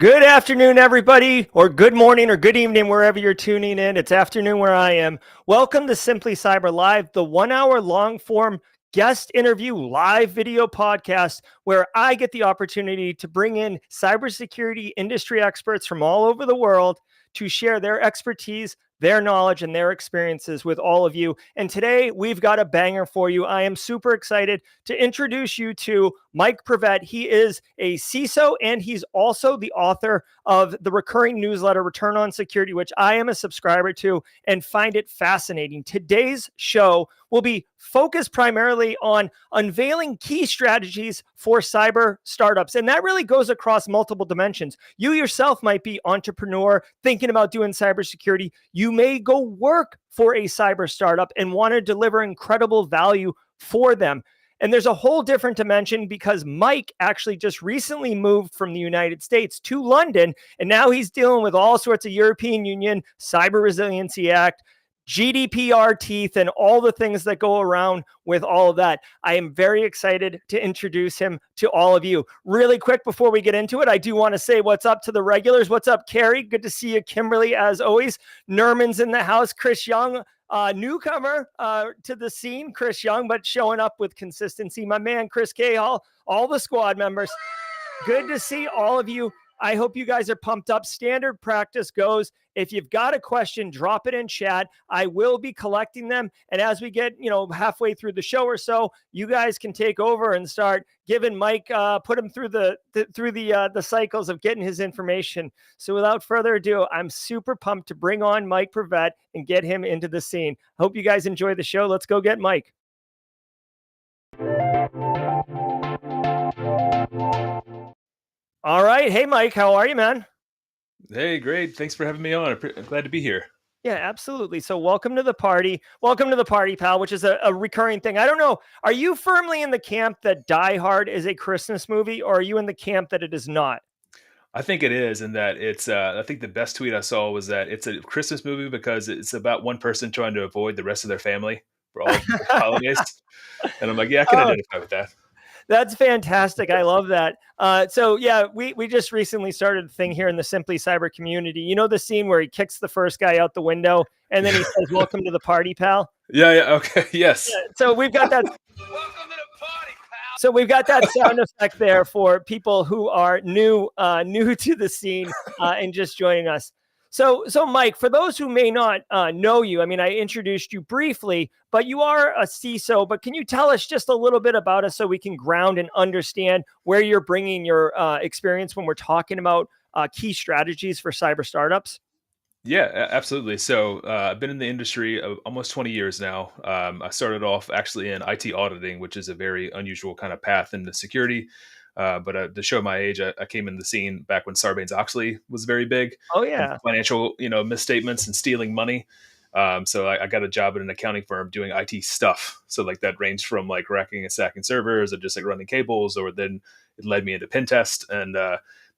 Good afternoon, everybody, or good morning or good evening, wherever you're tuning in. It's afternoon where I am. Welcome to Simply Cyber Live, the 1 hour long form guest interview live video podcast where I get the opportunity to bring in cybersecurity industry experts from all over the world to share their expertise, their knowledge, and their experiences with all of you. And today we've got a banger for you. I am super excited to introduce you to Mike Privette. He is a CISO and he's also the author of the recurring newsletter Return on Security, which I am a subscriber to and find it fascinating. Today's show will be focused primarily on unveiling key strategies for cyber startups. And that really goes across multiple dimensions. You yourself might be entrepreneur thinking about doing cybersecurity. You may go work for a cyber startup and want to deliver incredible value for them. And there's a whole different dimension because Mike actually just recently moved from the United States to London, and now he's dealing with all sorts of European Union Cyber Resiliency Act, GDPR teeth, and all the things that go around with all of that. I am very excited to introduce him to all of you. Really quick before we get into it, I do want to say what's up to the regulars. What's up, Carrie? Good to see you, Kimberly, as always. Nerman's in the house. Chris Young, newcomer to the scene. Chris Young, but showing up with consistency. My man, Chris Cahall, all the squad members. Good to see all of you. I hope you guys are pumped up. Standard practice goes. If you've got a question, drop it in chat. I will be collecting them. And as we get, halfway through the show or so, you guys can take over and start giving Mike, put him through the cycles of getting his information. So without further ado, I'm super pumped to bring on Mike Privette and get him into the scene. Hope you guys enjoy the show. Let's go get Mike. All right. Hey, Mike, how are you, man? Hey, great. Thanks for having me on. I'm glad to be here. Yeah, absolutely. So welcome to the party. Welcome to the party, pal, which is a recurring thing. I don't know. Are you firmly in the camp that Die Hard is a Christmas movie, or are you in the camp that it is not? I think it is, and that it's. I think the best tweet I saw was that it's a Christmas movie because it's about one person trying to avoid the rest of their family for all the holidays. And I'm like, yeah, I can identify with that. That's fantastic. I love that. So yeah, we just recently started a thing here in the Simply Cyber community. You know the scene where he kicks the first guy out the window and then he says, "Welcome to the party, pal." Yeah. Okay. Yes. Yeah, so we've got that. Welcome to the party, pal. So we've got that sound effect there for people who are new to the scene and just joining us. So Mike, for those who may not know you, I mean, I introduced you briefly, but you are a CISO. But can you tell us just a little bit about us so we can ground and understand where you're bringing your experience when we're talking about key strategies for cyber startups? Yeah, absolutely. So I've been in the industry almost 20 years now. I started off actually in IT auditing, which is a very unusual kind of path into security. But to show my age, I came in the scene back when Sarbanes-Oxley was very big. Oh yeah, financial, misstatements and stealing money. So I got a job at an accounting firm doing IT stuff. So like that ranged from like racking and stacking servers, or just like running cables, or then it led me into pen test, and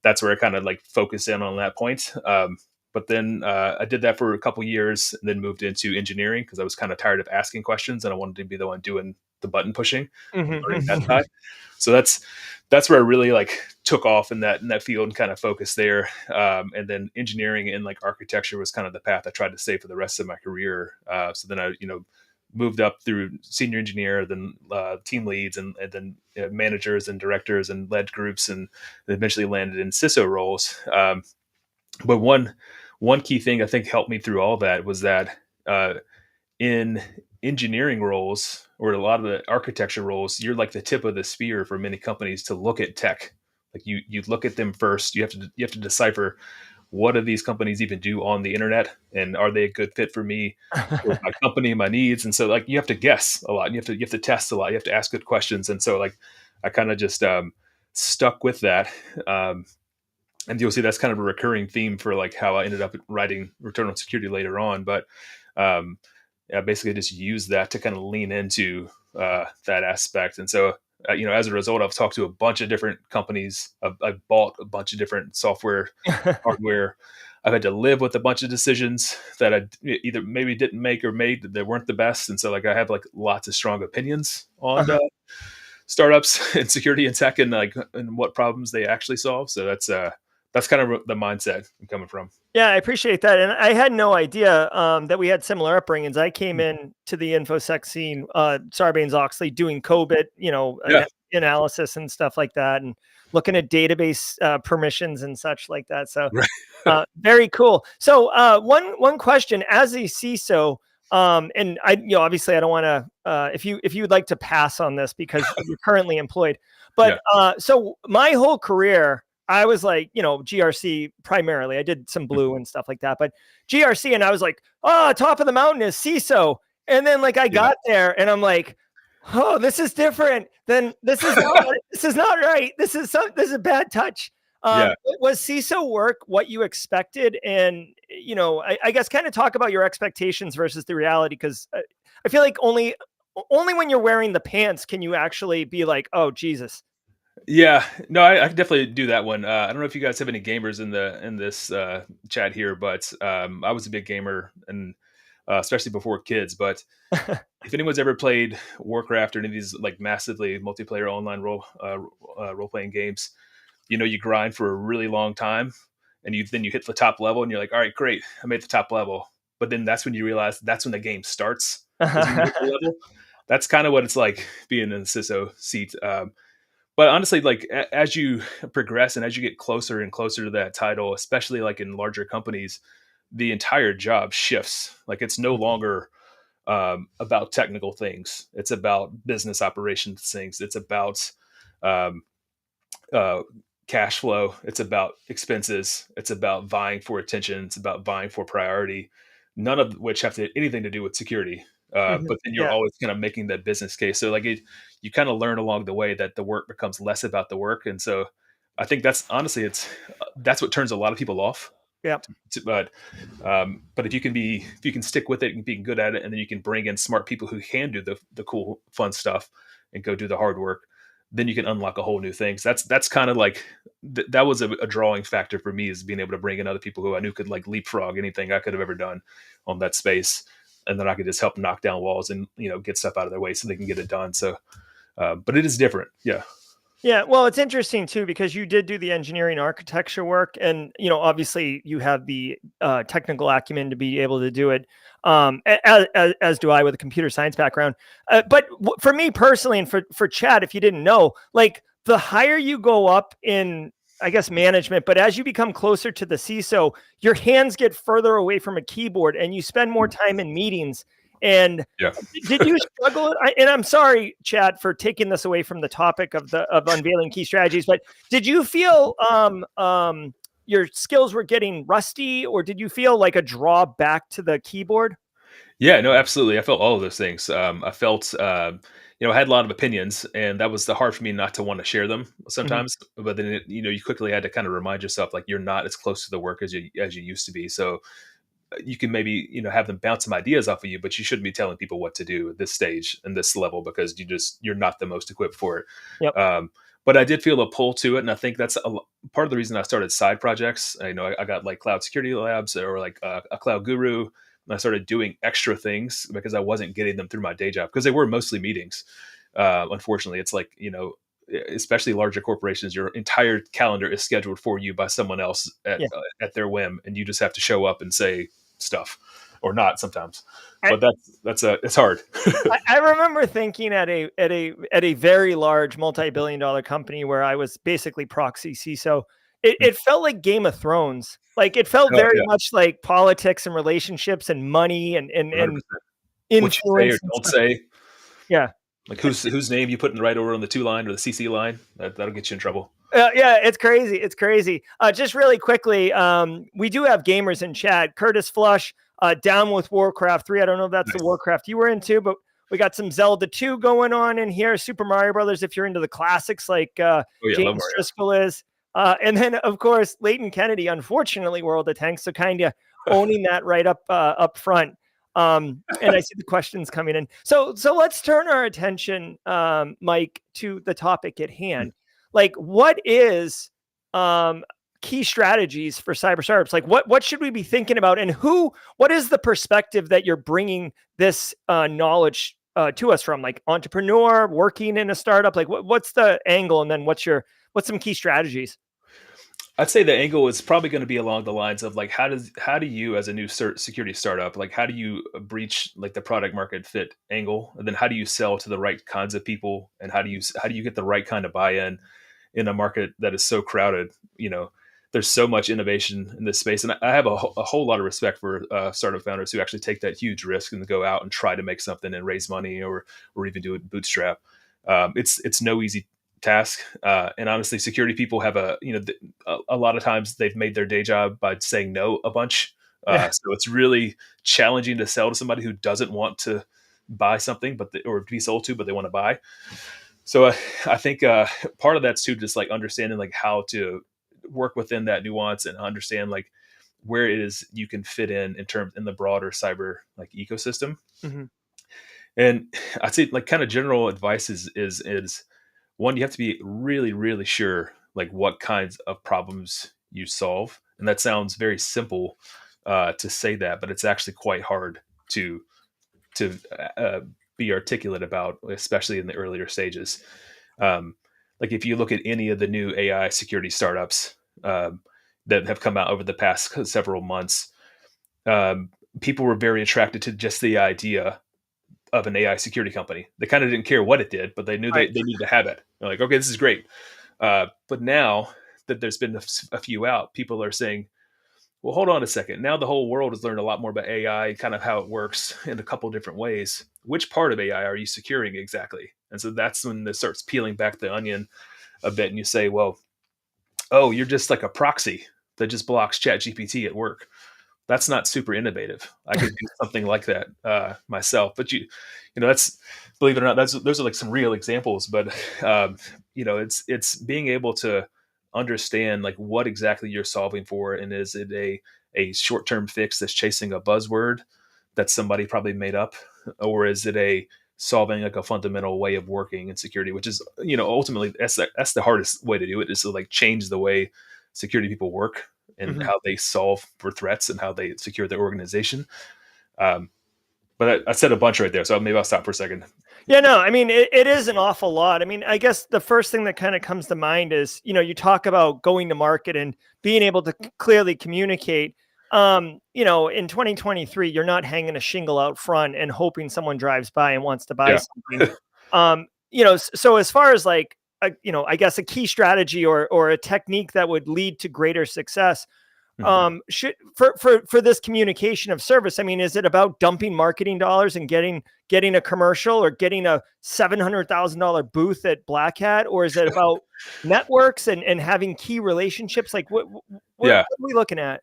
that's where I kind of like focused in on that point. But then I did that for a couple years, and then moved into engineering because I was kind of tired of asking questions and I wanted to be the one doing the button pushing, learning that side. So that's where I really like took off in that field and kind of focused there. And then engineering and like architecture was kind of the path I tried to stay for the rest of my career. So then I, moved up through senior engineer, then team leads, and then managers and directors, and led groups, and eventually landed in CISO roles. But one key thing I think helped me through all that was that in engineering roles, or a lot of the architecture roles, you're like the tip of the spear for many companies to look at tech. Like you look at them first. You have to decipher, what do these companies even do on the internet, and are they a good fit for me, for my company, my needs? And so like you have to guess a lot, and you have to test a lot. You have to ask good questions. And so like I kind of just stuck with that. And you'll see that's kind of a recurring theme for like how I ended up writing Return on Security later on. But um, I basically just use that to kind of lean into that aspect. And so, as a result, I've talked to a bunch of different companies. I've bought a bunch of different software, hardware. I've had to live with a bunch of decisions that I either maybe didn't make or made that weren't the best. And so like I have like lots of strong opinions on startups and security and tech, and like and what problems they actually solve. So that's kind of the mindset I'm coming from. Yeah, I appreciate that. And I had no idea that we had similar upbringings. I came in to the InfoSec scene, Sarbanes-Oxley, doing COBIT, Yeah. analysis and stuff like that, and looking at database permissions and such like that. So Right. very cool. So one question, as a CISO, and I, obviously I don't want to, if you'd like to pass on this because you're currently employed, but Yeah. so my whole career, I was like, GRC primarily. I did some blue and stuff like that, but GRC, and I was like, oh, top of the mountain is CISO. And then like I Yeah. got there and I'm like, oh, this is different. Then this is not, this is not right. This is a bad touch. Yeah. Was CISO work what you expected? And, I guess kind of talk about your expectations versus the reality. Cause I feel like only when you're wearing the pants can you actually be like, oh, Jesus. Yeah, no, I can definitely do that one. I don't know if you guys have any gamers in this chat here, but I was a big gamer, and especially before kids. But if anyone's ever played Warcraft or any of these like massively multiplayer online role playing games, you grind for a really long time, and then you hit the top level, and you're like, all right, great, I made the top level. But then that's when you realize that's when the game starts. Is when you hit the level. That's kind of what it's like being in the CISO seat. But honestly, like as you progress and as you get closer and closer to that title, especially like in larger companies, the entire job shifts. Like it's no longer about technical things. It's about business operations things. It's about um, uh, cash flow. It's about expenses. It's about vying for attention. It's about vying for priority. None of which have anything to do with security. But then you're Yeah. always kind of making that business case. So like you kind of learn along the way that the work becomes less about the work. And so I think that's honestly, that's what turns a lot of people off. Yeah. But if you can stick with it and be good at it, and then you can bring in smart people who can do the cool, fun stuff and go do the hard work, then you can unlock a whole new thing. So that's kind of like that was a drawing factor for me, is being able to bring in other people who I knew could like leapfrog anything I could have ever done on that space, and then I could just help knock down walls and get stuff out of their way so they can get it done. So, but it is different, yeah. Yeah, well, it's interesting too because you did do the engineering architecture work, and obviously you have the technical acumen to be able to do it. As do I with a computer science background. But for me personally, and for Chad, if you didn't know, like the higher you go up in, I guess, management, but as you become closer to the CISO, your hands get further away from a keyboard, and you spend more time in meetings. And Yeah. did you struggle? And I'm sorry, Chad, for taking this away from the topic of unveiling key strategies, but did you feel your skills were getting rusty, or did you feel like a draw back to the keyboard? Yeah, no, absolutely. I felt all of those things. I felt, I had a lot of opinions, and that was the hard for me not to want to share them Mhm. sometimes. But then, you quickly had to kind of remind yourself, like, you're not as close to the work as you used to be. So you can maybe, have them bounce some ideas off of you, but you shouldn't be telling people what to do at this stage and this level, because you're not the most equipped for it. Yep. But I did feel a pull to it, and I think that's part of the reason I started side projects. I got like cloud security labs, or like a cloud guru, and I started doing extra things because I wasn't getting them through my day job, because they were mostly meetings. Unfortunately, it's like, especially larger corporations, your entire calendar is scheduled for you by someone else Yeah. at their whim, and you just have to show up and say stuff. or not sometimes. I, But it's hard. I remember thinking at a very large multi-billion-dollar company where I was basically proxy CISO. It felt like Game of Thrones. Like it felt Oh very yeah, much like politics and relationships and money and 100%. What you say or influence and don't stuff. say, Yeah. like whose name you put in the right order on the to line or the CC line, that'll get you in trouble. Yeah, it's crazy. It's crazy. Just really quickly, we do have gamers in chat. Curtis Flush, down with Warcraft 3. I don't know if that's the Nice. Warcraft you were into, but we got some Zelda 2 going on in here. Super Mario Brothers, if you're into the classics like Oh yeah, love James Mario. Driscoll is. And then, of course, Leighton Kennedy, unfortunately, World of Tanks. So kind of owning that right up front. And I see the questions coming in. So let's turn our attention, Mike, to the topic at hand. Like, what is key strategies for cyber startups? Like, what should we be thinking about, and what is the perspective that you're bringing this knowledge to us from? Like, entrepreneur working in a startup, like what's the angle, and then what's some key strategies? I'd say the angle is probably going to be along the lines of like how do you as a new security startup, like how do you breach like the product market fit angle, and then how do you sell to the right kinds of people, and how do you get the right kind of buy-in in a market that is so crowded? You know, there's so much innovation in this space, and I have a whole lot of respect for startup founders who actually take that huge risk and go out and try to make something and raise money or even do it bootstrap. It's no easy task, and honestly, security people have a lot of times they've made their day job by saying no a bunch. Yeah. So it's really challenging to sell to somebody who doesn't want to buy something, or be sold to, but they want to buy. So I think part of that's too just like understanding like how to work within that nuance and understand like where it is you can fit in the broader cyber like ecosystem. Mhm. And I'd say like kind of general advice is one, you have to be really, really sure like what kinds of problems you solve. And that sounds very simple to say that, but it's actually quite hard to to uh, be articulate about, especially in the earlier stages. Um, like if you look at any of the new AI security startups that have come out over the past several months, people were very attracted to just the idea of an AI security company. They kind of didn't care what it did, but they knew Right. they needed to have it. They're like, okay, this is great. But now that there's been a few out, people are saying, well, hold on a second. Now the whole world has learned a lot more about AI and kind of how it works in a couple different ways. Which part of AI are you securing exactly? And so that's when it starts peeling back the onion a bit, and you say, well, oh, you're just like a proxy that just blocks Chat GPT at work. That's not super innovative. I could do something like that myself. But that's, believe it or not, those are like some real examples. But it's being able to understand like what exactly you're solving for, and is it a short term fix that's chasing a buzzword that somebody probably made up, or is it a solving like a fundamental way of working in security, which is ultimately that's the hardest way to do it, is to like change the way security people work and Mhm. how they solve for threats and how they secure their organization. Um, but I said a bunch right there, so maybe I'll stop for a second. Yeah, no, I mean, it is an awful lot. I mean, I guess the first thing that kind of comes to mind is, you talk about going to market and being able to clearly communicate. In 2023, you're not hanging a shingle out front and hoping someone drives by and wants to buy Yeah. something. So as far as like, I guess a key strategy or a technique that would lead to greater success, Mhm. should for this communication of service, I mean, is it about dumping marketing dollars and getting a commercial or getting a $700,000 booth at Black Hat, or is it about networks and having key relationships? Like what Yeah, are we looking at?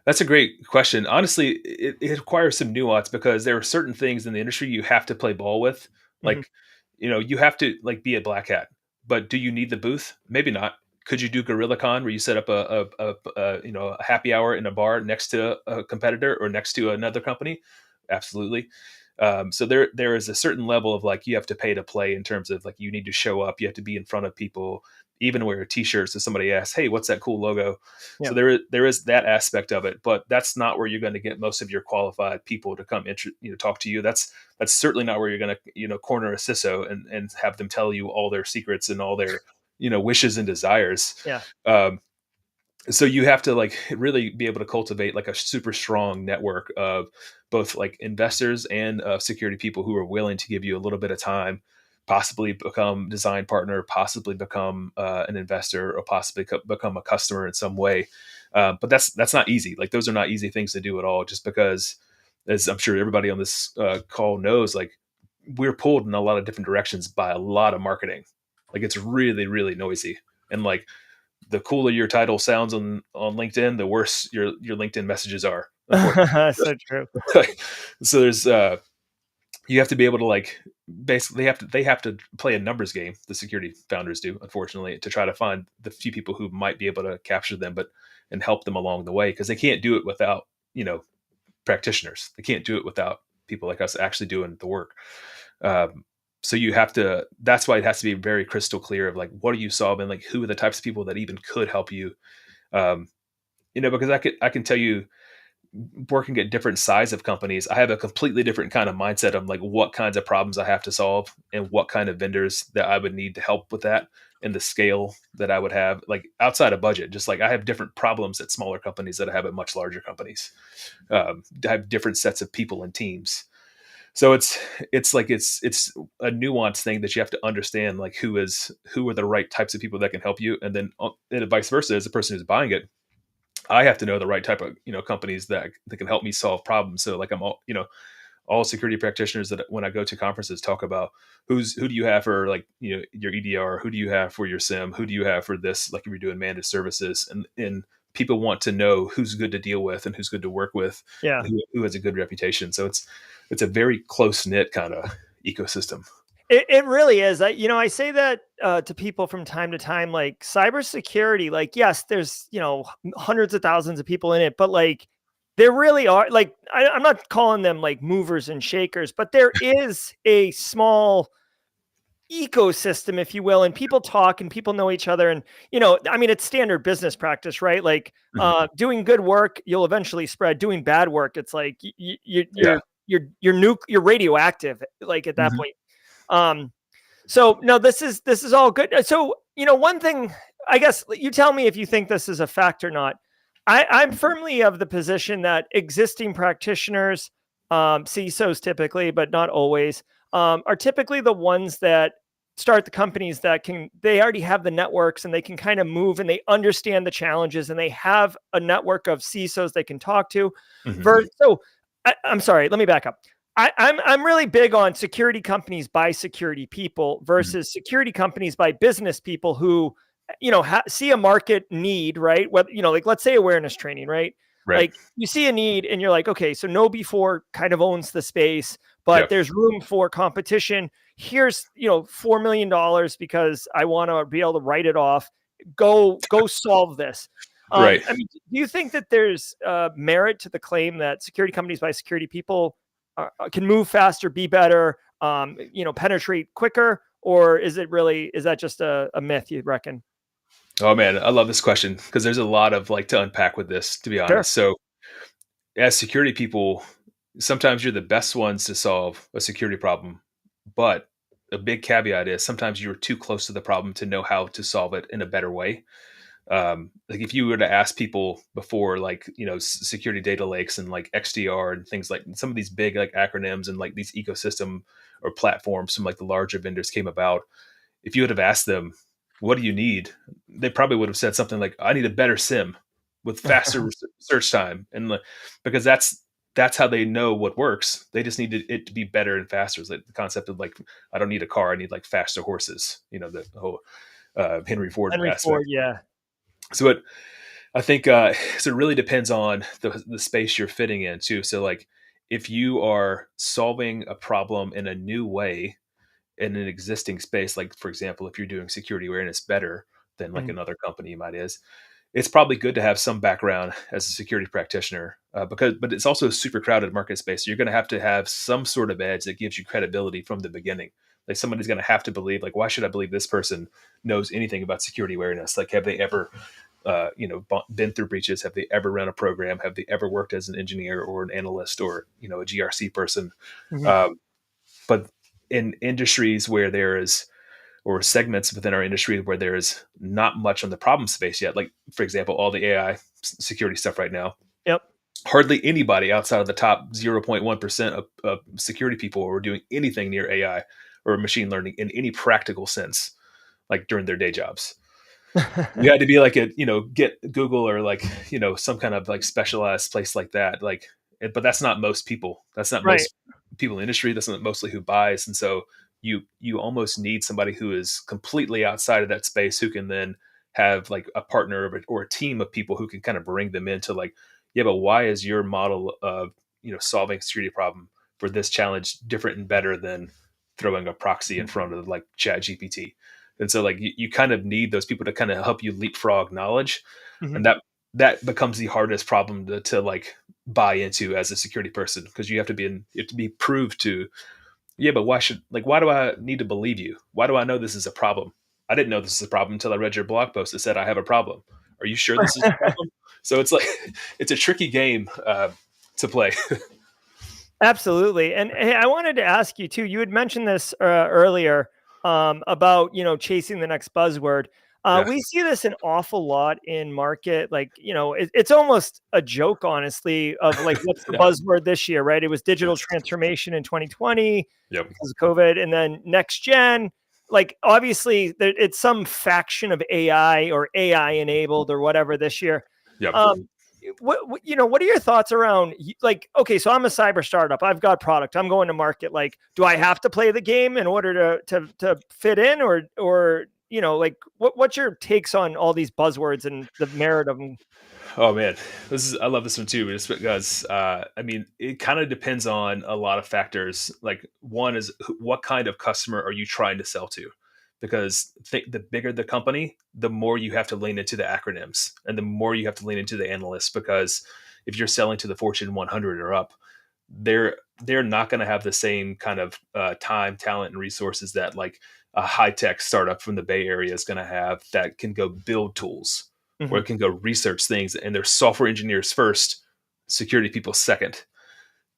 that's a great question. Honestly, it requires some nuance because there are certain things in the industry you have to play ball with. Mhm. Like, you have to like be a black hat, but do you need the booth? Maybe not. Could you do GorillaCon where you set up a happy hour in a bar next to a competitor or next to another company? Absolutely. So there is a certain level of like you have to pay to play in terms of like you need to show up, you have to be in front of people, even wear a t-shirt so somebody asks, hey, what's that cool logo? Yeah. So there is that aspect of it, but that's not where you're going to get most of your qualified people to come talk to you. That's certainly not where you're going to corner a CISO and have them tell you all their secrets and all their wishes and desires. Yeah. Um, So you have to like really be able to cultivate like a super strong network of both like investors and security people who are willing to give you a little bit of time, possibly become design partner, possibly become an investor, or possibly become a customer in some way. But that's not easy. Like those are not easy things to do at all. Just because, as I'm sure everybody on this call knows, like we're pulled in a lot of different directions by a lot of marketing. Like it's really really noisy, and like the cooler your title sounds on LinkedIn, the worse your LinkedIn messages are, unfortunately. So true. So there's you have to be able to like basically they have to play a numbers game. The security founders do, unfortunately, to try to find the few people who might be able to capture them, but and help them along the way, because they can't do it without practitioners. They can't do it without people like us actually doing the work. Um, so you have to. That's why it has to be very crystal clear of like what are you solving, like who are the types of people that even could help you. Um, because I can tell you, working at different size of companies, I have a completely different kind of mindset of like what kinds of problems I have to solve and what kind of vendors that I would need to help with that, and the scale that I would have like outside of budget. Just like I have different problems at smaller companies that I have at much larger companies. I have different sets of people and teams. So it's a nuanced thing that you have to understand, like who are the right types of people that can help you, and then and vice versa, as the person who's buying it, I have to know the right type of companies that can help me solve problems. So like I'm all security practitioners that when I go to conferences talk about who do you have for like your EDR, who do you have for your SIM, who do you have for this, like if you're doing managed services, and people want to know who's good to deal with and who's good to work with, Yeah. and who has a good reputation. So it's a very close knit kind of ecosystem. It really is. I say that to people from time to time, like cybersecurity, like, yes, there's, hundreds of thousands of people in it, but like, there really are, like, I'm not calling them like movers and shakers, but there is a small ecosystem, if you will, and people talk and people know each other. And, I mean, it's standard business practice, right? Like, Mhm. doing good work, you'll eventually spread. Doing bad work, it's like Yeah. you're radioactive, like at that Mhm. point. Um, so no, this is all good. So, one thing, I guess you tell me if you think this is a fact or not. I'm firmly of the position that existing practitioners, CISOs typically, but not always, are typically the ones that start the companies that they already have the networks and they can kind of move and they understand the challenges and they have a network of CISOs they can talk to. Mhm. So I'm sorry, let me back up. I'm really big on security companies by security people Mhm. versus security companies by business people who, see a market need, right? What, like, let's say awareness training, right? Right. Like you see a need and you're like, okay, so no before kind of owns the space, but Yep. there's room for competition. Here's, $4 million because I want to be able to write it off. Go solve this. Right. I mean, do you think that there's merit to the claim that security companies by security people can move faster, be better, penetrate quicker, or is that just a myth, you reckon? Oh man, I love this question because there's a lot of like to unpack with this, to be Sure. honest. So as security people, sometimes you're the best ones to solve a security problem, but a big caveat is sometimes you're too close to the problem to know how to solve it in a better way. Like if you were to ask people before, like security data lakes and like XDR and things like some of these big like acronyms and like these ecosystem or platforms from like the larger vendors came about, if you would have asked them, what do you need? They probably would have said something like, I need a better sim with faster search time. And because that's how they know what works. They just need it to be better and faster. It's like the concept of like, I don't need a car. I need like faster horses, the whole Henry Ford Henry Ford, aspect. yeah. So I think so it really depends on the space you're fitting in too. So like if you are solving a problem in a new way, in an existing space, like for example, if you're doing security awareness better than like Mhm. another company might is, it's probably good to have some background as a security practitioner but it's also a super crowded market space. So you're going to have some sort of edge that gives you credibility from the beginning. Like somebody's going to have to believe, like, why should I believe this person knows anything about security awareness? Like, have they ever been through breaches? Have they ever run a program? Have they ever worked as an engineer or an analyst or a GRC person? Mhm. um, but in industries where there is or segments within our industry where there's not much on the problem space yet. Like, for example, all the AI security stuff right now. Yep. Hardly anybody outside of the top 0.1% of security people are doing anything near AI or machine learning in any practical sense, like during their day jobs. You had to be like get Google or like, some kind of like specialized place like that. Like, but that's not most people. That's not Right. most people in the industry. That's not mostly who buys. And so you almost need somebody who is completely outside of that space who can then have like a partner or a team of people who can kind of bring them into like, yeah, but why is your model of, solving a security problem for this challenge different and better than throwing a proxy in front of like Chat GPT? And so like you kind of need those people to kind of help you leapfrog knowledge. Mhm. And that becomes the hardest problem to like buy into as a security person, because you have to be proved to, yeah, but why do I need to believe you? Why do I know this is a problem? I didn't know this is a problem until I read your blog post that said I have a problem. Are you sure this is a problem? So it's like it's a tricky game to play. Absolutely. And hey, I wanted to ask you too. You had mentioned this earlier about chasing the next buzzword. Yeah. We see this an awful lot in market. Like it's almost a joke, honestly, of like what's the Yeah. buzzword this year, right? It was digital Yes. transformation in 2020 Yep. because of COVID, and then next gen. Like obviously, it's some faction of AI or AI enabled or whatever this year. Yep. Um, what are your thoughts around like, okay, so I'm a cyber startup, I've got product, I'm going to market, like, do I have to play the game in order to fit in, or like what's your takes on all these buzzwords and the merit of them? Oh man, I love this one too, just because I mean it kind of depends on a lot of factors. Like one is what kind of customer are you trying to sell to? Because the bigger the company, the more you have to lean into the acronyms, and the more you have to lean into the analysts. Because if you're selling to the Fortune 100 or up, they're not going to have the same kind of time, talent, and resources that like a high tech startup from the Bay Area is going to have that can go build tools or Hmm. it can go research things, and they're software engineers first, security people second.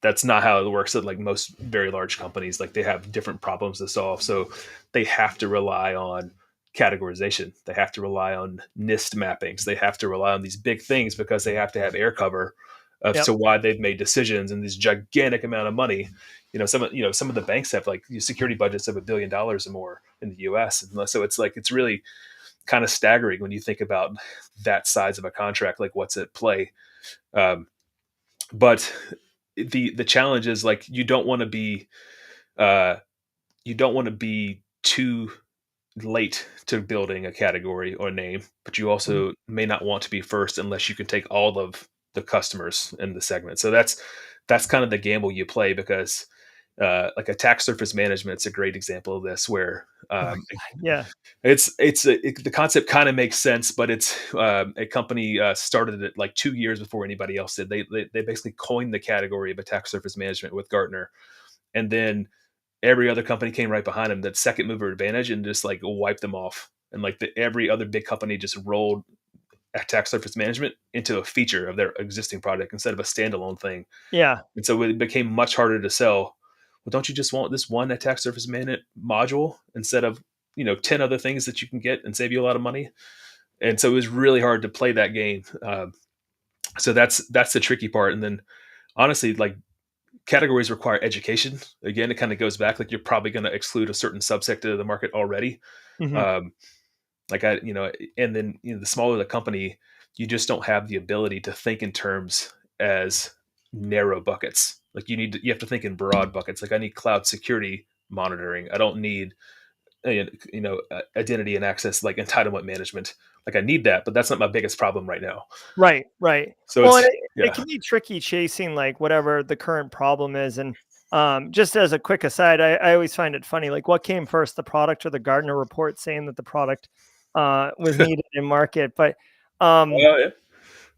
That's not how it works at like most very large companies. Like they have different problems to solve, so they have to rely on categorization. They have to rely on NIST mappings. They have to rely on these big things because they have to have air cover of Yep. to why they've made decisions and this gigantic amount of money. Some of the banks have like security budgets of $1 billion or more in the U.S. And so it's like it's really kind of staggering when you think about that size of a contract, like what's at play. Um, but the challenge is like uh, you don't want to be too late to building a category or name, but you Mhm. also may not want to be first unless you can take all of the customers in the segment. So that's kind of the gamble you play, because like attack surface management is a great example of this, where Oh, yeah. the concept kind of makes sense, but it's a company started it like 2 years before anybody else did. They basically coined the category of attack surface management with Gartner, and then every other company came right behind them, that second mover advantage, and just like wiped them off. And like every other big company just rolled attack surface management into a feature of their existing product instead of a standalone thing. Yeah. And so it became much harder to sell. Well, don't you just want this one attack surface management module instead of 10 other things that you can get and save you a lot of money? And so it was really hard to play that game. So that's the tricky part. And then honestly, like categories require education. Again, it kind of goes back, like you're probably going to exclude a certain subsector of the market already. Hmm. Um, like and then the smaller the company, you just don't have the ability to think in terms as narrow buckets. Like you have to think in broad buckets. Like I need cloud security monitoring. I don't need identity and access like entitlement management. Like I need that, but that's not my biggest problem right now. Right, right. So Well, and it's it yeah. can be tricky chasing like whatever the current problem is. And just as a quick aside, I always find it funny, like what came first, the product or the Gardner report saying that the product was needed in market. But um, Well, yeah.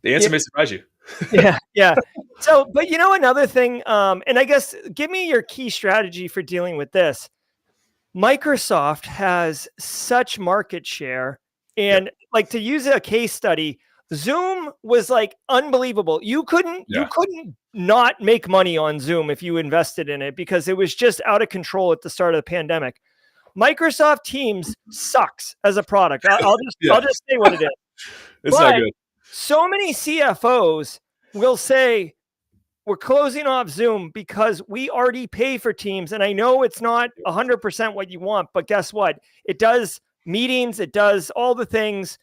The yeah, answer may surprise you. yeah, yeah. So, but another thing, and I guess give me your key strategy for dealing with this. Microsoft has such market share, Yep. and like, to use a case study, Zoom was like unbelievable. You Yeah. couldn't not make money on Zoom if you invested in it because it was just out of control at the start of the pandemic. Microsoft Teams sucks as a product. I'll Yeah, just say what it is. it's not But good. so many CFOs will say, we're closing off Zoom because we already pay for Teams. And I know it's not 100% what you want, but guess what? It does meetings, it does all the things.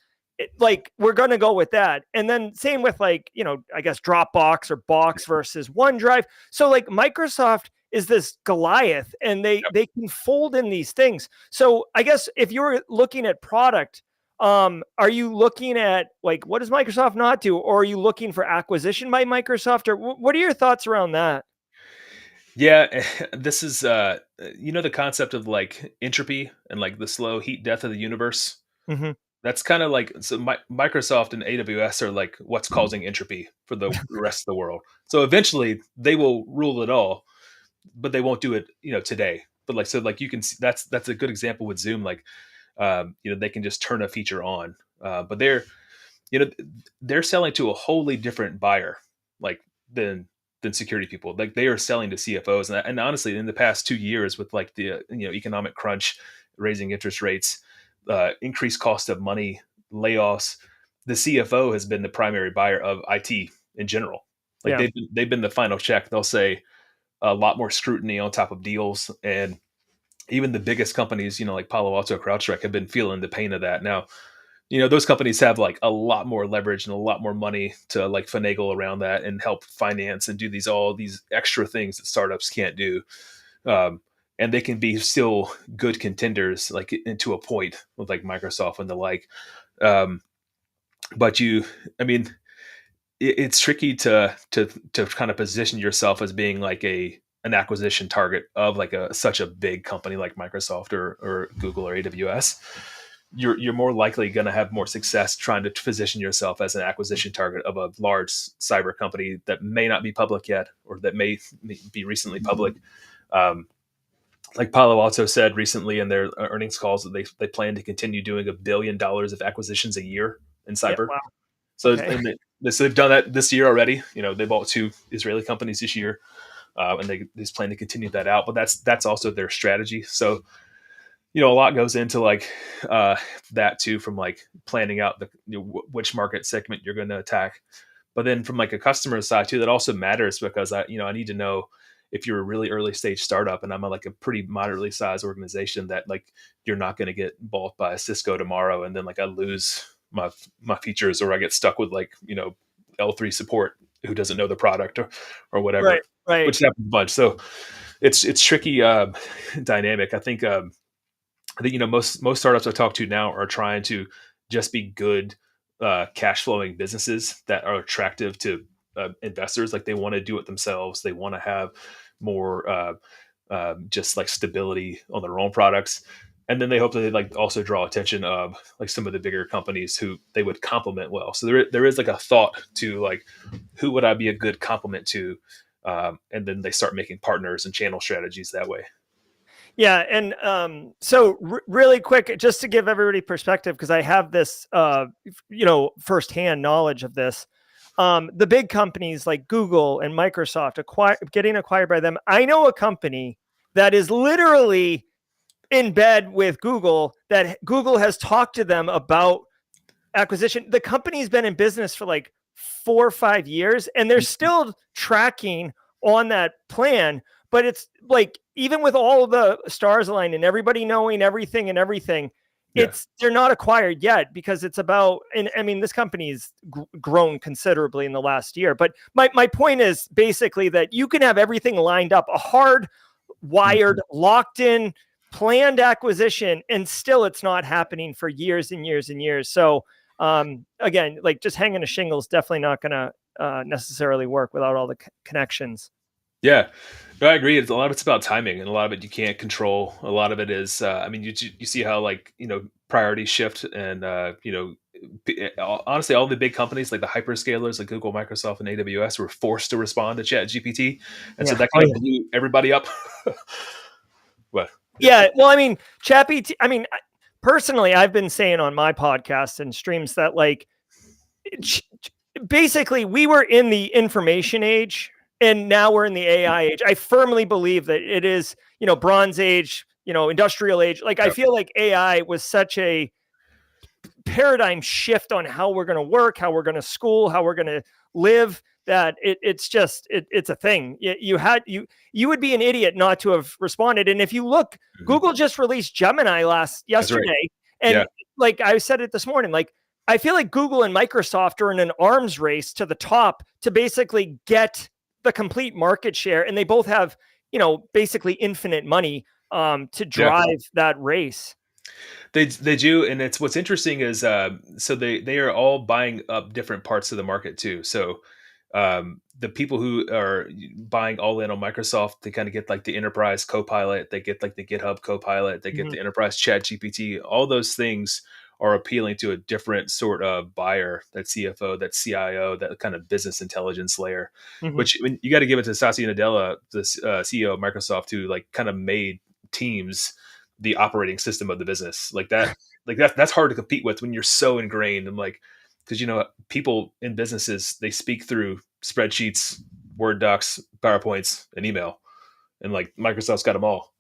Like, we're going to go with that. And then same with, like, I guess Dropbox or Box versus OneDrive. So like Microsoft is this Goliath, and they can fold in these things. So I guess if you're looking at product, are you looking at, like, what does Microsoft not do, or are you looking for acquisition by Microsoft, or what are your thoughts around that? Yeah, this is the concept of like entropy and like the slow heat death of the universe. Mm-hmm. That's kind of like, so Microsoft and AWS are like what's causing entropy for the rest of the world. So eventually they will rule it all, but they won't do it, today. But like, so like you can see, that's a good example with Zoom. Like, they can just turn a feature on, but you know, they're selling to a wholly different buyer, like than security people. Like, they are selling to CFOs, and honestly, in the past 2 years, with like the economic crunch, raising interest rates, increased cost of money, layoffs, the CFO has been the primary buyer of IT in general. Like, Yeah. they've been the final check. They'll say a lot more scrutiny on top of deals, and even the biggest companies, like Palo Alto, CrowdStrike, have been feeling the pain of that. Now, those companies have like a lot more leverage and a lot more money to like finagle around that and help finance and do all these extra things that startups can't do. And they can be still good contenders, like into a point with like Microsoft and the like. Um, but I mean, it's tricky to kind of position yourself as being like an acquisition target of like such a big company like Microsoft or Google or AWS. You're more likely going to have more success trying to position yourself as an acquisition target of a large cyber company that may not be public yet, or that may be recently public. Like Palo Alto said recently in their earnings calls that they plan to continue doing $1 billion of acquisitions a year in Yeah. cyber. Wow. So, Okay. and so they've done that this year already. They bought 2 Israeli companies this year, and they just plan to continue that out. But that's also their strategy. So, a lot goes into like that too, from like planning out which market segment you're going to attack. But then from like a customer side too, that also matters, because I need to know if you're a really early stage startup and I'm like a pretty moderately sized organization, that like you're not going to get bought by a Cisco tomorrow and then like I lose my features, or I get stuck with like L3 support who doesn't know the product or whatever, Right. Right. which happens a bunch. So it's tricky dynamic. I think most startups I talk to now are trying to just be good cash flowing businesses that are attractive to investors. Like, they want to do it themselves. They want to have more just like stability on their own products, and then they hope that they like also draw attention of like some of the bigger companies who they would complement well. So there is like a thought to like, who would I be a good complement to, and then they start making partners and channel strategies that way. Yeah, and so really quick, just to give everybody perspective, because I have this, firsthand knowledge of this. The big companies like Google and Microsoft getting acquired by them. I know a company that is literally in bed with Google, that Google has talked to them about acquisition. The company's been in business for like 4 or 5 years, and they're still tracking on that plan. But it's like, even with all the stars aligned and everybody knowing everything and everything, Yeah. they're not acquired yet, because it's about, and I mean, this company's grown considerably in the last year. But my point is basically that you can have everything lined up, a hard wired, locked in, planned acquisition, and still it's not happening for years and years and years. So again, like, just hanging a shingle is definitely not going to necessarily work without all the connections. Yeah, no, I agree. A lot of it's about timing, and a lot of it you can't control. A lot of it is, I mean, you see how like priorities shift, and honestly, all the big companies like the hyperscalers like Google, Microsoft, and AWS were forced to respond to Chat GPT, and so Yeah. that kind of blew everybody up. But Yeah. Well, I mean, ChatGPT, personally, I've been saying on my podcast and streams that, like, basically we were in the information age and now we're in the AI age. I firmly believe that it is, Bronze Age, industrial age. Like, I Yep. feel like AI was such a paradigm shift on how we're going to work, how we're going to school, how we're going to live, that it's a thing. You would be an idiot not to have responded. And if you look, Mhm. Google just released Gemini That's right. yesterday, Yeah. and like I said it this morning, like I feel like Google and Microsoft are in an arms race to the top to basically get the complete market share, and they both have basically infinite money to Yeah. drive that race. They do, and it's what's interesting is so they are all buying up different parts of the market too. So the people who are buying all in on Microsoft, they kind of get like the enterprise Copilot, they get like the GitHub Copilot, they get Mm-hmm. the enterprise Chat GPT. All those things are appealing to a different sort of buyer, that CFO, that CIO, that kind of business intelligence layer. Mm-hmm. Which, I mean, you got to give it to Satya Nadella, the CEO of Microsoft, who like kind of made Teams the operating system of the business. That's hard to compete with when you're so ingrained, and like, because people in businesses, they speak through spreadsheets, Word docs, PowerPoints, and email, and like Microsoft's got them all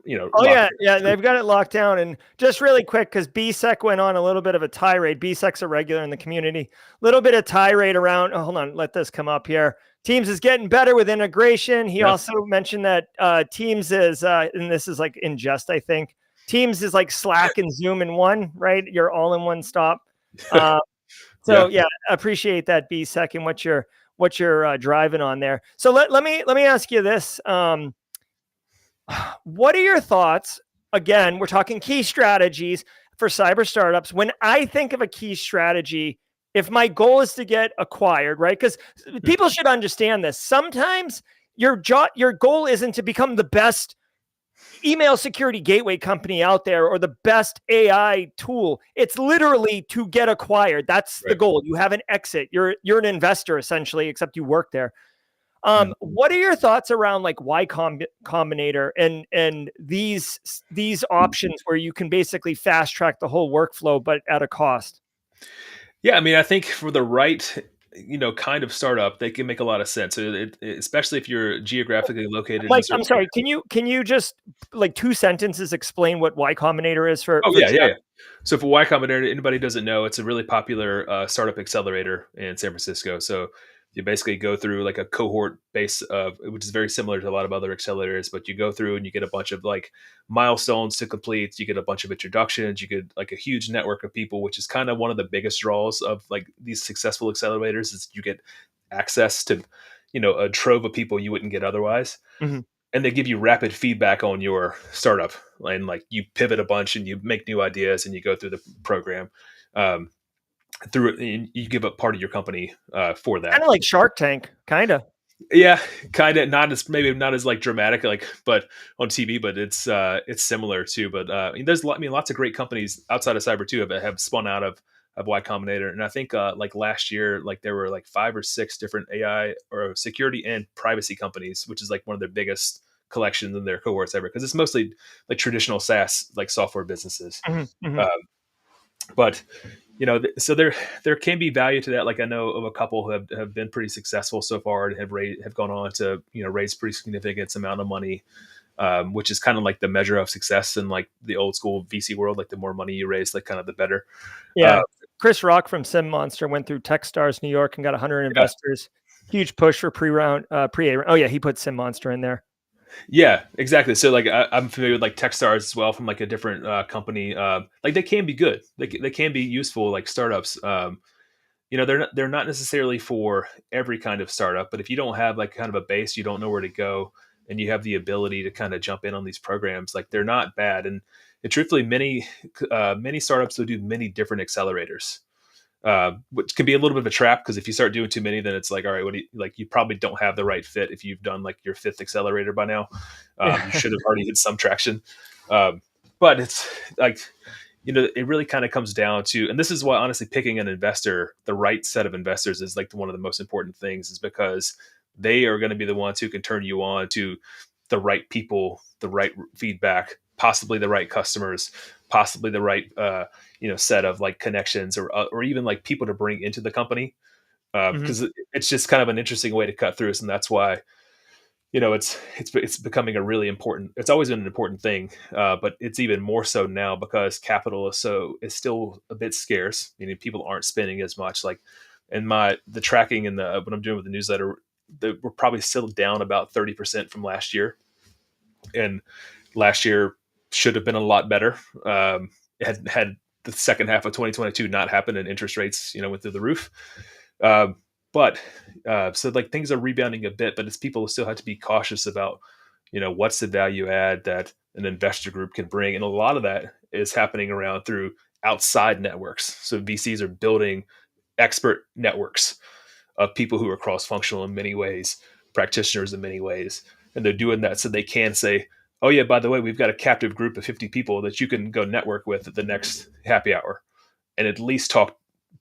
Oh locked yeah, yeah, in. they've got it locked down. And just really quick, because BSEC went on a little bit of a tirade. BSEC's a regular in the community. Little bit of tirade around. Oh, hold on, let this come up here. Teams is getting better with integration. He Yep. also mentioned that Teams is, and this is like in jest, I think. Teams is like Slack and Zoom in one, right? You're all in one stop. Uh, so Yeah. yeah, appreciate that, BSEC, and what you're driving on there. So let me ask you this. What are your thoughts? Again, we're talking key strategies for cyber startups. When I think of a key strategy, if my goal is to get acquired, right? Because people should understand this. Sometimes your goal isn't to become the best email security gateway company out there or the best AI tool. It's literally to get acquired. That's the Right. goal. You have an exit. You're an investor essentially, except you work there. Mhm. What are your thoughts around like Combinator and these options where you can basically fast track the whole workflow, but at a cost? Yeah, I mean, I think for the right, kind of startup, they can make a lot of sense. Especially if you're geographically located in a Mike, I'm certain sorry. area. Can you just like 2 sentences explain what Y Combinator is for Oh for yeah, yeah, Jeff? yeah. So for Y Combinator, anybody who doesn't know, it's a really popular startup accelerator in San Francisco. So you basically go through like a cohort base of, which is very similar to a lot of other accelerators, but you go through and you get a bunch of like milestones to complete. You get a bunch of introductions. You get like a huge network of people, which is kind of one of the biggest draws of like these successful accelerators, is you get access to, a trove of people you wouldn't get otherwise, Mhm. and they give you rapid feedback on your startup, and like you pivot a bunch and you make new ideas and you go through the program, um, through it, and you give up part of your company for Kind that. of like Shark Tank, kind of. Yeah, kind of, not as, maybe not as like dramatic, like, but on TV, but it's similar too. But I mean, lots of great companies outside of cyber too have spun out of Y Combinator, and I think like last year, like there were like 5 or 6 different AI or security and privacy companies, which is like one of their biggest collections in their cohorts ever, because it's mostly like traditional SaaS like software businesses. Mhm, mhm. Uh, but so there can be value to that. Like I know of a couple who have been pretty successful so far and have gone on to raise pretty significant amount of money, which is kind of like the measure of success in like the old school VC world. Like the more money you raise, like kind of the better. Yeah. Uh, Chris Rock from Sim Monster went through Techstars New York and got 100 yeah, investors. Huge push for pre-round, pre-A. Oh yeah, he put Sim Monster in there. yeah, exactly. So like I'm familiar with like Techstars as well from like a different company. Like they can be good. They can be useful like startups. They're not necessarily for every kind of startup, but if you don't have like kind of a base, you don't know where to go, and you have the ability to kind of jump in on these programs, like they're not bad. And truthfully, many startups will do many different accelerators, which can be a little bit of a trap, because if you start doing too many, then it's like, all right, what do you like? You probably don't have the right fit if you've done like your 5th accelerator by now. You Yeah. should have already hit some traction. Um, but it's like, it really kind of comes down to, and this is why honestly picking an investor, the right set of investors, is like one of the most important things, is because they are going to be the ones who can turn you on to the right people, the right feedback, possibly the right customers, possibly the right set of like connections, or even like people to bring into the company, Mhm. because it's just kind of an interesting way to cut through us. And that's why it's becoming a really important. It's always been an important thing, but it's even more so now because capital is still a bit scarce. Meaning people aren't spending as much. Like in the tracking and the what I'm doing with the newsletter, we're probably still down about 30% from last year, and last year should have been a lot better. Had the second half of 2022 not happened and interest rates went through the roof. Um, but so like things are rebounding a bit, but it's people still have to be cautious about what's the value add that an investor group can bring, and a lot of that is happening around through outside networks. So VCs are building expert networks of people who are cross functional in many ways, practitioners in many ways, and they're doing that so they can say, "Oh yeah, by the way, we've got a captive group of 50 people that you can go network with at the next happy hour, and at least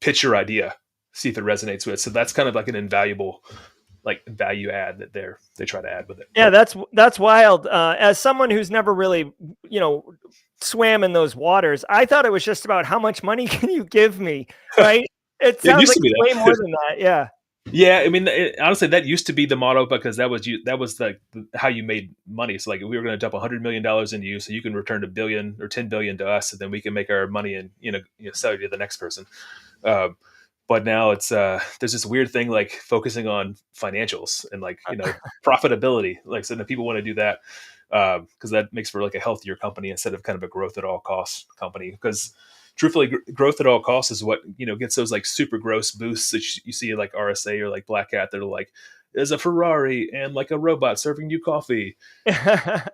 pitch your idea, see if it resonates with." So that's kind of like an invaluable like value add that they try to add with it. Yeah, that's wild. As someone who's never really, swam in those waters, I thought it was just about how much money can you give me, right? It It sounds used like to be it's way more that. than that. Yeah. Yeah, I mean, honestly, that used to be the motto because that was how you made money. So like, we were going to dump $100 million into you, so you can return a billion or 10 billion to us, and then we can make our money and sell you to the next person. Um, but now it's there's this weird thing like focusing on financials and like profitability. Like, so that people want to do that because that makes for like a healthier company instead of kind of a growth at all costs company. Because truthfully, growth at all costs is what gets those like super gross boosts that you see like RSA or like Black Hat. They're like, there's a Ferrari and like a robot serving you coffee.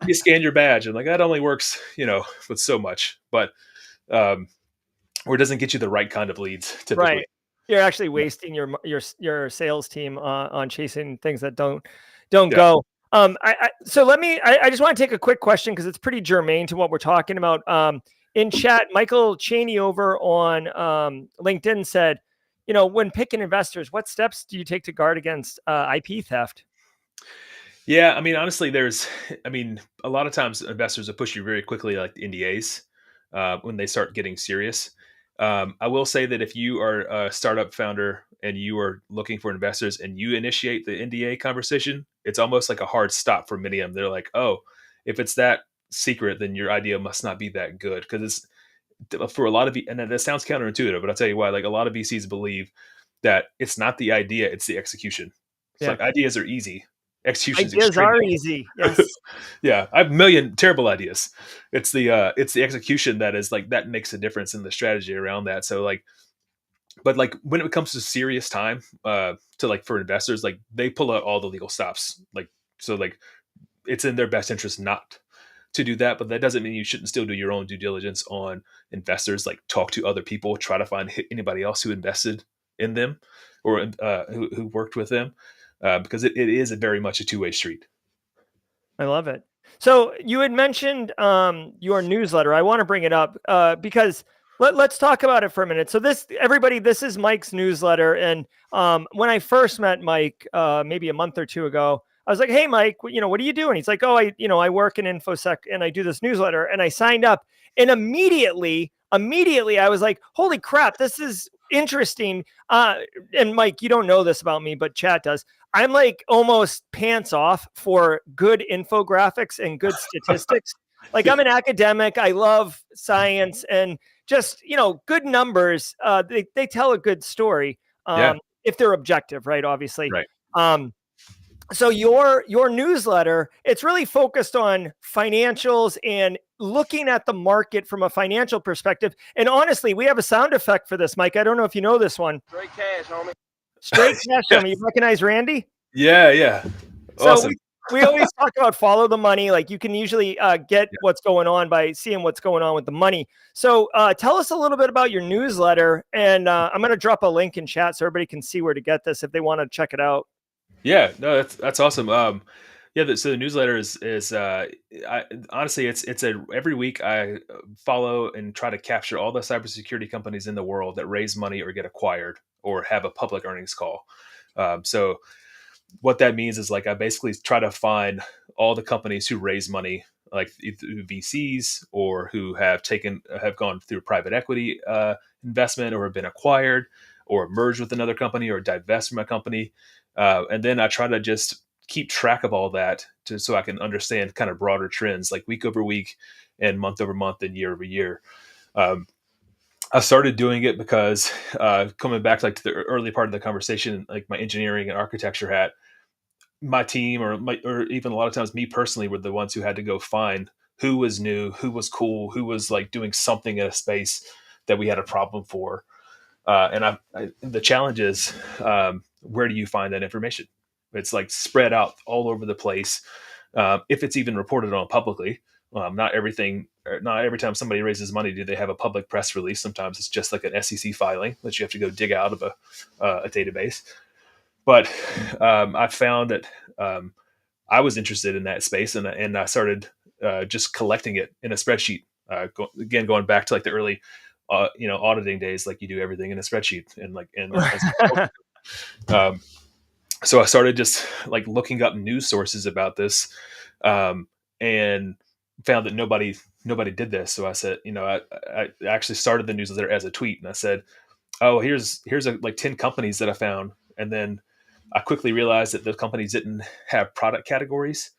You scan your badge, and like that only works with so much, but um, or it doesn't get you the right kind of leads typically. Right. You're actually wasting your sales team on chasing things that don't Yeah. go. So I just want to take a quick question because it's pretty germane to what we're talking about. In chat, Michael Cheney over on LinkedIn said, when picking investors, what steps do you take to guard against IP theft? Yeah, I mean, honestly, a lot of times investors will push you very quickly, like the NDAs, when they start getting serious. I will say that if you are a startup founder and you are looking for investors and you initiate the NDA conversation, it's almost like a hard stop for many of them. They're like, "Oh, if it's that secret, then your idea must not be that good." Because it's for a lot of, and that sounds counterintuitive, but I'll tell you why. Like a lot of VCs believe that it's not the idea, it's the execution. It's Yeah. like ideas are easy, execution is Ideas extremely are hard. easy. Yes. Yeah, I have a million terrible ideas. It's the execution that is like that makes a difference in the strategy around that. So like, but like when it comes to serious time, to like for investors, like they pull out all the legal stops. Like so, like it's in their best interest not to do that, but that doesn't mean you shouldn't still do your own due diligence on investors. Like talk to other people, try to find anybody else who invested in them or who worked with them, because it is very much a two-way street. I love it. So you had mentioned your newsletter. I want to bring it up because let's talk about it for a minute. So this is Mike's newsletter, and when I first met Mike, maybe a month or two ago, I was like, "Hey, Mike, what do you do?" And he's like, "Oh, I work in infosec and I do this newsletter." And I signed up, and immediately, I was like, "Holy crap, this is interesting." And Mike, you don't know this about me, but chat does. I'm like almost pants off for good infographics and good statistics. Like I'm an academic. I love science and just, good numbers. They tell a good story. Yeah, If they're objective, right? Obviously. right. Um, so your newsletter, it's really focused on financials and looking at the market from a financial perspective. And honestly, we have a sound effect for this, Mike. I don't know if you know this one. Straight cash, homie. Straight cash, Yeah, homie. You recognize Randy? yeah. So Awesome. we always talk about follow the money. Like you can usually get what's going on by seeing what's going on with the money. So tell us a little bit about your newsletter, and I'm going to drop a link in chat so everybody can see where to get this if they want to check it out. Yeah, no, that's awesome. Yeah, so the newsletter is honestly it's a every week I follow and try to capture all the cybersecurity companies in the world that raise money or get acquired or have a public earnings call. So what that means is like I basically try to find all the companies who raise money, like through VCs or who have gone through private equity investment or have been acquired or merged with another company or divest from a company, and then I try to just keep track of all that so I can understand kind of broader trends, like week over week and month over month and year over year. Um, I started doing it because coming back like to the early part of the conversation, like my engineering and architecture hat, my team or even a lot of times me personally were the ones who had to go find who was new, who was cool, who was like doing something in a space that we had a problem for. The challenge is, where do you find that information? It's like spread out all over the place. If it's even reported on publicly, not every time somebody raises money, do they have a public press release? Sometimes it's just like an SEC filing that you have to go dig out of a database. But I found that I was interested in that space, and I started just collecting it in a spreadsheet. Going back to like the early, auditing days, like you do everything in a spreadsheet, um, so I started just like looking up news sources about this, and found that nobody did this. So I said, I actually started the newsletter as a tweet, and I said, oh, here's like 10 companies that I found, and then I quickly realized that those companies didn't have product categories;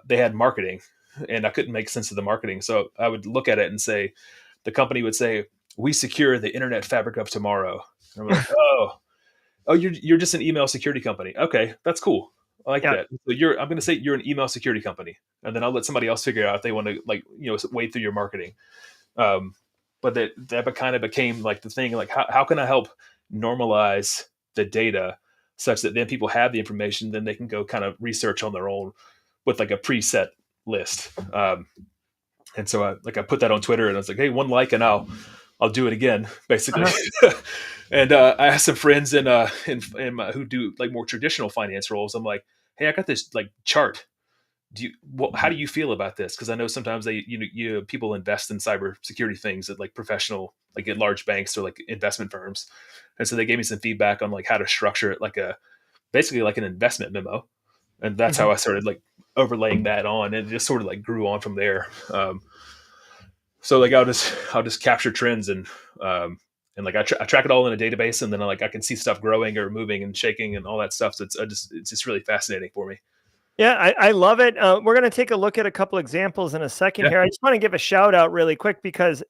they had marketing, and I couldn't make sense of the marketing. So I would look at it and say, the company would say, "We secure the internet fabric of tomorrow." And I'm like, oh, you're just an email security company. Okay, that's cool. I like Yeah. that. So I'm going to say you're an email security company, and then I'll let somebody else figure out if they want to wade through your marketing. Um, but that kind of became like the thing. Like, how can I help normalize the data such that then people have the information, then they can go kind of research on their own with like a preset list. And so I put that on Twitter, and I was like, hey, one like, and I'll do it again, basically. And I asked some friends who do like more traditional finance roles. I'm like, hey, I got this like chart. How do you feel about this? Because I know sometimes people invest in cybersecurity things at like professional, like at large banks or like investment firms, and so they gave me some feedback on like how to structure it, like basically like an investment memo, and that's how I started like overlaying that on, and it just sort of like grew on from there. So like I'll just capture trends and like I track it all in a database, and then I can see stuff growing or moving and shaking and all that stuff. So it's just really fascinating for me. Yeah, I love it. We're going to take a look at a couple examples in a second Yeah. here. I just want to give a shout out really quick because,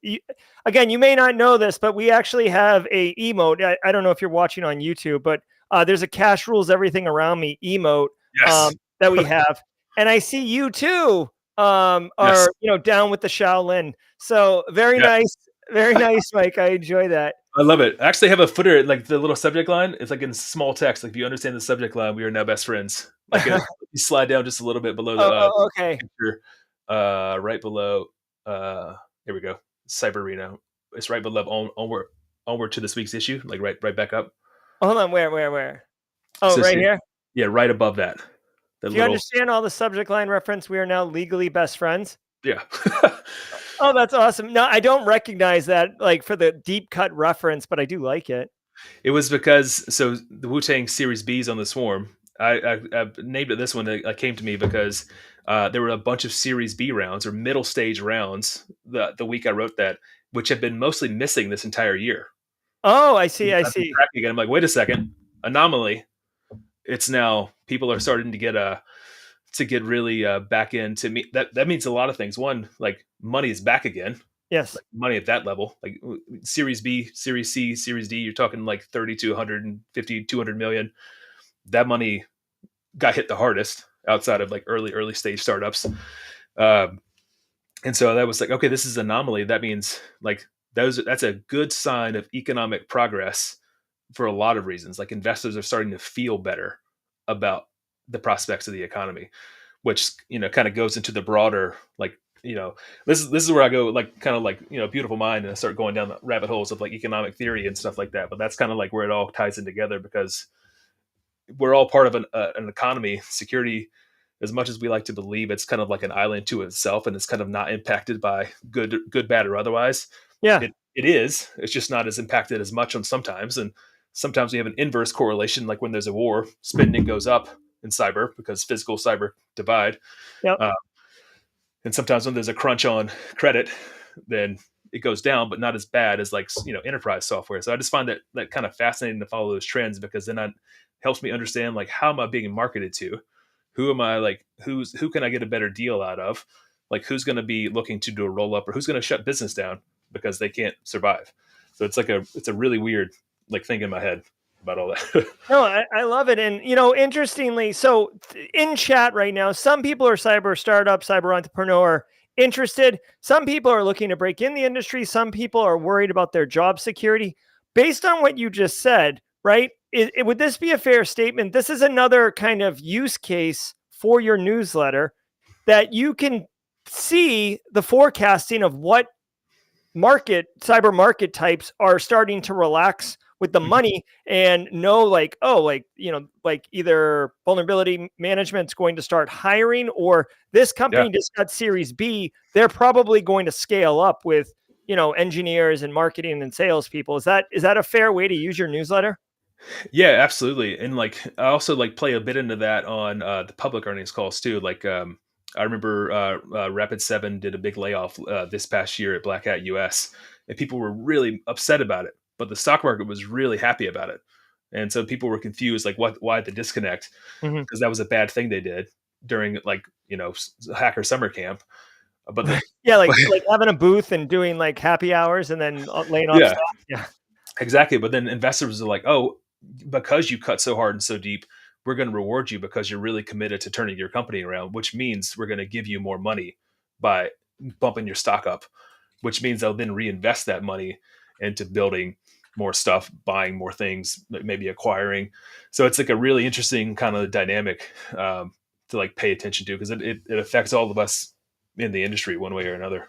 again, you may not know this, but we actually have a emote. I don't know if you're watching on YouTube, but there's a cash rules everything around me emote Yes. that we have. And I see you too Yes. are, down with the Shaolin. So very Yeah. nice. Very nice, Mike. I enjoy that. I love it. I actually have a footer, like the little subject line. It's like in small text. Like if you understand the subject line, we are now best friends. Like you slide down just a little bit below Okay. picture, right below. Here we go. Cyber Arena. It's right below onward to this week's issue. Like right back up. Hold on. Where? Oh, So right see, here. yeah, right above that. The Do you little understand all the subject line reference? We are now legally best friends. yeah. Oh, that's awesome. No, I don't recognize that like for the deep cut reference, but I do like it. It was because the Wu Tang Series B's on the Swarm. I named it this one. That came to me because there were a bunch of Series B rounds or middle stage rounds the week I wrote that, which have been mostly missing this entire year. Oh, I see. I I've been see. tracking it. I'm like, wait a second, anomaly. It's now people are starting to get really back into me. That means a lot of things. One, like money is back again. Yes. Like money at that level, like Series B, Series C, Series D, you're talking like 30 to 150, 200 million. That money got hit the hardest outside of like early stage startups. Um, and so that was like, okay, this is an anomaly. That means like that's a good sign of economic progress for a lot of reasons. Like investors are starting to feel better about the prospects of the economy, which kind of goes into the broader like this is where I go like kind of like beautiful mind, and I start going down the rabbit holes of like economic theory and stuff like that. But that's kind of like where it all ties in together, because we're all part of an economy. Security, as much as we like to believe it's kind of like an island to itself and it's kind of not impacted by good, bad, or otherwise. Yeah. It is. It's just not as impacted as much on sometimes. And sometimes we have an inverse correlation, like when there's a war, spending goes up in cyber because physical cyber divide. Yep. And sometimes when there's a crunch on credit, then it goes down, but not as bad as like enterprise software. So I just find that kind of fascinating to follow those trends, because then that helps me understand like how am I being marketed to, who am I like, who can I get a better deal out of? Like who's going to be looking to do a roll up, or who's going to shut business down because they can't survive. So it's a really weird like thing in my head about all that. No, I love it. And, interestingly, so in chat right now, some people are cyber startup, cyber entrepreneur interested. Some people are looking to break in the industry. Some people are worried about their job security. Based on what you just said, right? Would this be a fair statement? This is another kind of use case for your newsletter that you can see the forecasting of what cyber market types are starting to relax with the money and know like, oh, like either vulnerability management's going to start hiring, or this Yeah. company just got series B. They're probably going to scale up with, engineers and marketing and salespeople. Is that a fair way to use your newsletter? Yeah, absolutely. And like I also like play a bit into that on the public earnings calls too. Like I remember Rapid7 did a big layoff this past year at Black Hat US, and people were really upset about it. But the stock market was really happy about it, and so people were confused, like why the disconnect? Mm-hmm. Because that was a bad thing they did during like hacker summer camp. But the Yeah, like having a booth and doing like happy hours and then laying off yeah, staff. Yeah. exactly. But then investors are like, oh, because you cut so hard and so deep, we're going to reward you because you're really committed to turning your company around, which means we're going to give you more money by bumping your stock up, which means they'll then reinvest that money into building more stuff, buying more things, maybe acquiring. So it's like a really interesting kind of dynamic to like pay attention to, because it affects all of us in the industry one way or another.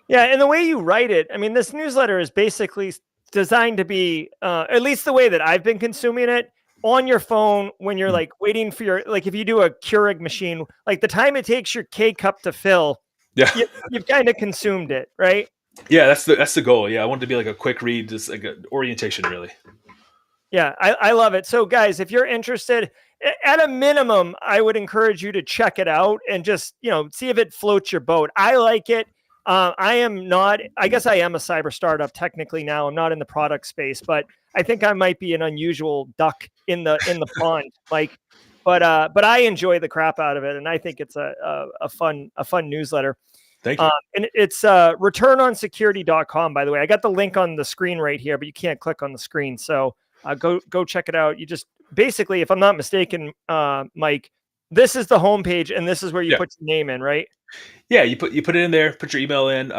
Yeah, and the way you write it, I mean, this newsletter is basically designed to be, at least the way that I've been consuming it, on your phone when you're like waiting for like if you do a Keurig machine, like the time it takes your K cup to fill, Yeah. you've kind of consumed it, right? Yeah, that's the goal. Yeah, I want it to be like a quick read, just like an orientation, really. Yeah, I love it. So, guys, if you're interested, at a minimum, I would encourage you to check it out and just, see if it floats your boat. I like it. I am not, I guess I am a cyber startup technically now. I'm not in the product space, but I think I might be an unusual duck in the pond, Mike. But I enjoy the crap out of it, and I think it's a fun newsletter. Thank you. And it's returnonsecurity.com, by the way. I got the link on the screen right here, but you can't click on the screen. So go check it out. You just basically, if I'm not mistaken, Mike, this is the homepage, and this is where you Yeah. put your name in, right? Yeah, you put it in there, put your email in.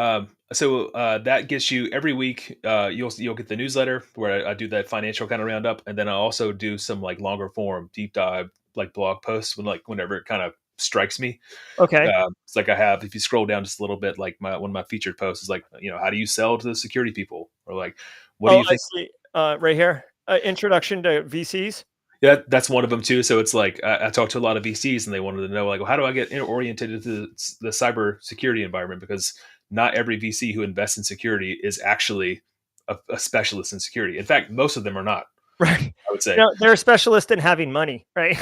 So that gets you every week. You'll get the newsletter where I do that financial kind of roundup, and then I also do some like longer form deep dive like blog posts whenever it kind of strikes me. Okay. It's like I have, if you scroll down just a little bit, like one of my featured posts is like, how do you sell to the security people, or like what do Oh, you I think? see. Right here, introduction to VCs. Yeah, that's one of them too. So it's like I talked to a lot of VCs, and they wanted to know like, well, how do I get oriented to the cyber security environment? Because not every VC who invests in security is actually a specialist in security. In fact, most of them are not. Right. I would say. They're a specialist in having money, right?